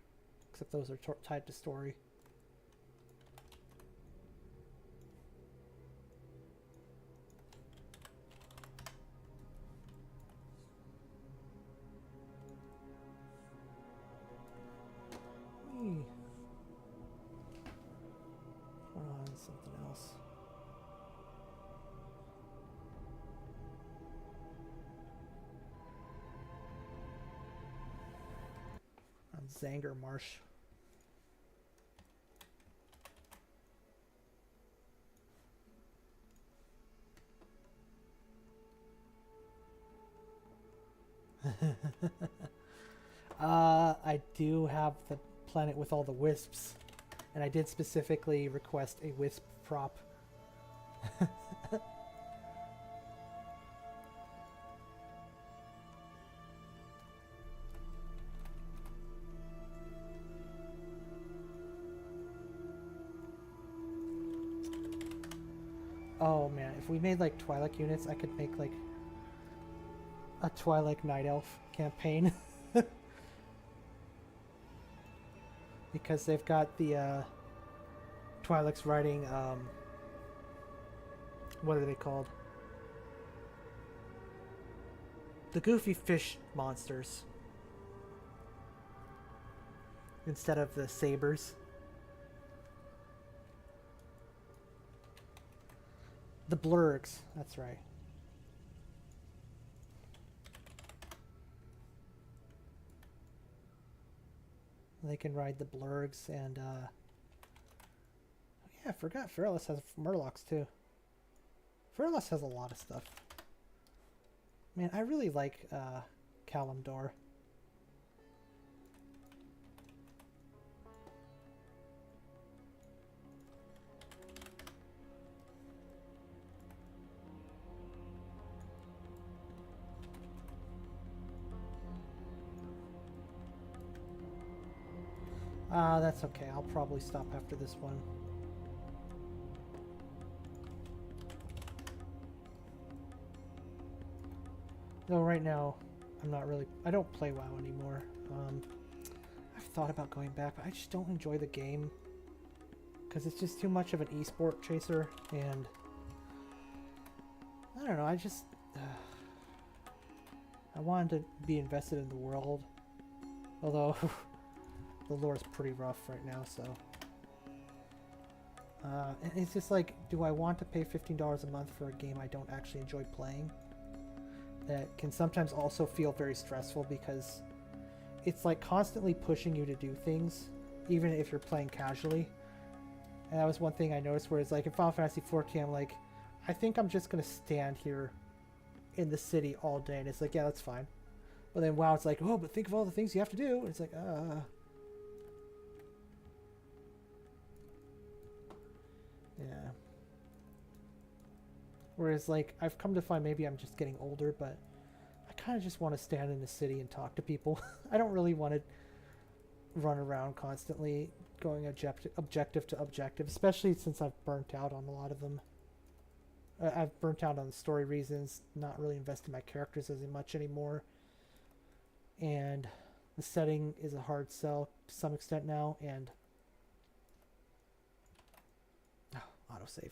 A: except those are tied to story. Something else. On Zanger Marsh. I do have the planet with all the wisps, and I did specifically request a wisp prop. Oh man, if we made like Twi'lek units, I could make like a Twi'lek Night Elf campaign. Because they've got the Twi'leks riding, what are they called? The goofy fish monsters. Instead of the sabers. The blurgs, that's right. They can ride the blurgs, and yeah, I forgot Feralus has Murlocs too. Feralus has a lot of stuff. Man, I really like Kalimdor. That's okay. I'll probably stop after this one. Though right now, I don't play WoW anymore. I've thought about going back, but I just don't enjoy the game. Because it's just too much of an esport chaser, and I don't know, I just... I wanted to be invested in the world, although the lore is pretty rough right now, so... and it's just like, do I want to pay $15 a month for a game I don't actually enjoy playing? That can sometimes also feel very stressful because it's like constantly pushing you to do things, even if you're playing casually. And that was one thing I noticed where it's like in Final Fantasy XIV, I'm like, I think I'm just going to stand here in the city all day. And it's like, yeah, that's fine. But then WoW, it's like, oh, but think of all the things you have to do. And it's like, yeah. Whereas, like, I've come to find maybe I'm just getting older, but I kind of just want to stand in the city and talk to people. I don't really want to run around constantly going objective to objective, especially since I've burnt out on a lot of them. I've burnt out on the story reasons, not really invested in my characters as much anymore. And the setting is a hard sell to some extent now, and... Oh, autosave.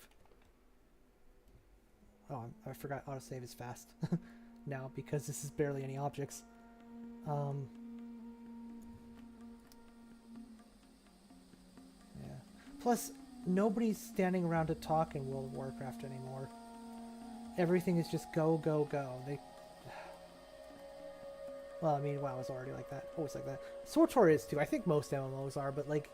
A: Oh, I forgot autosave is fast now because this is barely any objects. Yeah. Plus, nobody's standing around to talk in World of Warcraft anymore. Everything is just go, go, go. Well, I mean, WoW is already like that. Always like that. SWTOR is too. I think most MMOs are, but like,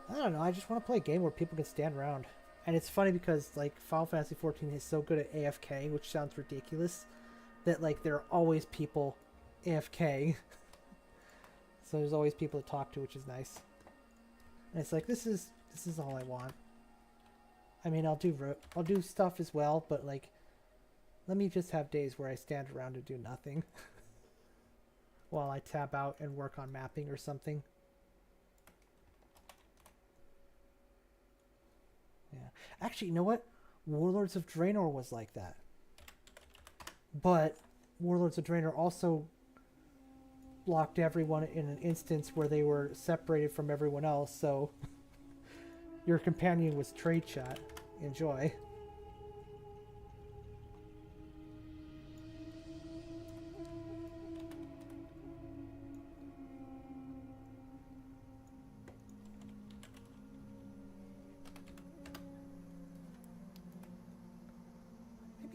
A: I don't know. I just want to play a game where people can stand around. And it's funny because, like, Final Fantasy XIV is so good at AFK, which sounds ridiculous, that, like, there are always people AFK. So there's always people to talk to, which is nice. And it's like, this is all I want. I mean, I'll do stuff as well, but, like, let me just have days where I stand around and do nothing. While I tab out and work on mapping or something. Yeah. Actually, you know what? Warlords of Draenor was like that. But Warlords of Draenor also blocked everyone in an instance where they were separated from everyone else, so your companion was trade chat. Enjoy.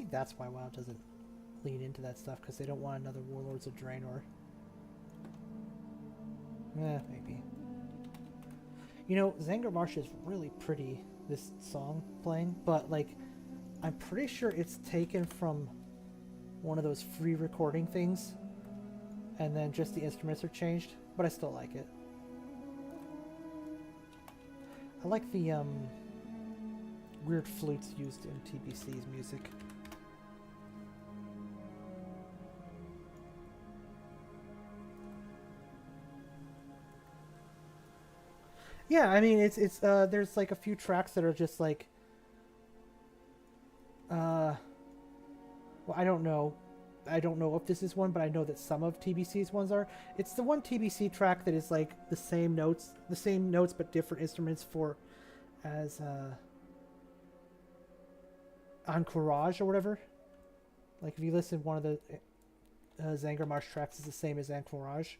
A: That's why WoW doesn't lean into that stuff, because they don't want another Warlords of Draenor. Maybe. You know, Zangarmarsh is really pretty, this song playing, but, like, I'm pretty sure it's taken from one of those free recording things, and then just the instruments are changed, but I still like it. I like the, weird flutes used in TBC's music. Yeah, I mean, it's there's like a few tracks that are just like, well, I don't know if this is one, but I know that some of TBC's ones are. It's the one TBC track that is like the same notes but different instruments as Encourage or whatever. Like if you listen, one of the Zangarmarsh tracks is the same as Encourage.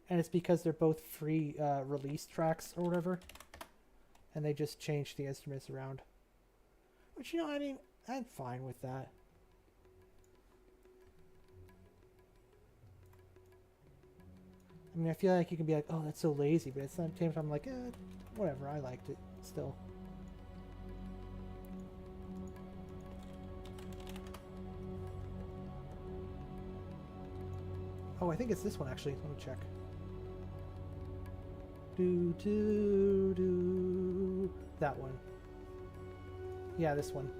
A: And it's because they're both free release tracks or whatever. And they just changed the instruments around. Which, you know, I mean, I'm fine with that. I mean, I feel like you can be like, oh, that's so lazy. But at the same time, I'm like, whatever, I liked it still. Oh, I think it's this one, actually. Let me check. That one. Yeah, this one.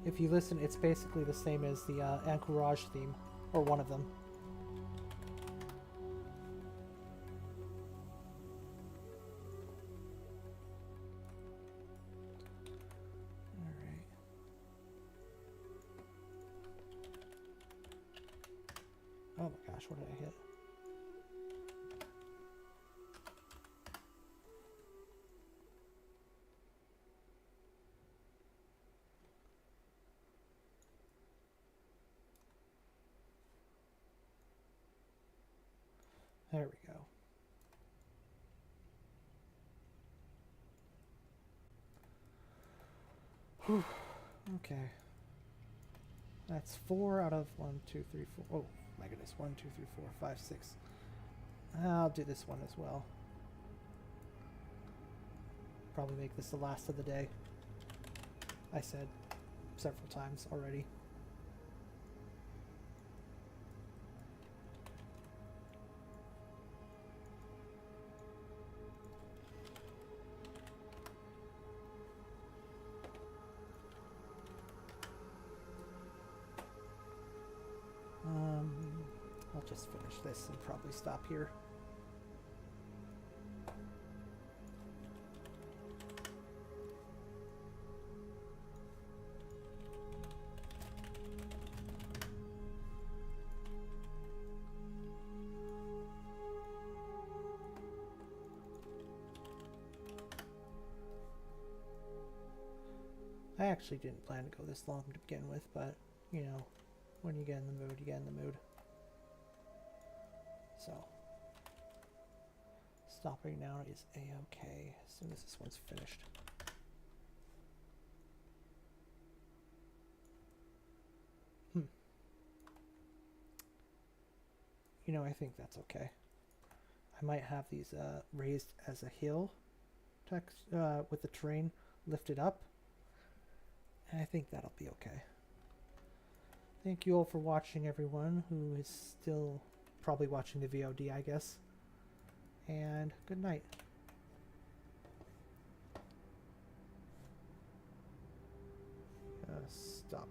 A: If you listen, it's basically the same as the Encourage theme, or one of them. Alright. Oh my gosh, what did I hit? There we go. Whew. Okay. That's 4 out of 1, 2, 3, 4. Oh my goodness. 1, 2, 3, 4, 5, 6. I'll do this one as well. Probably make this the last of the day. I said several times already. I'll just finish this and probably stop here. I actually didn't plan to go this long to begin with, but, you know, when you get in the mood, you get in the mood. So, stopping now is a-okay as soon as this one's finished. You know, I think that's okay. I might have these raised as a hill text with the terrain lifted up. And I think that'll be okay. Thank you all for watching, everyone who is still probably watching the VOD, I guess. And good night. Stop.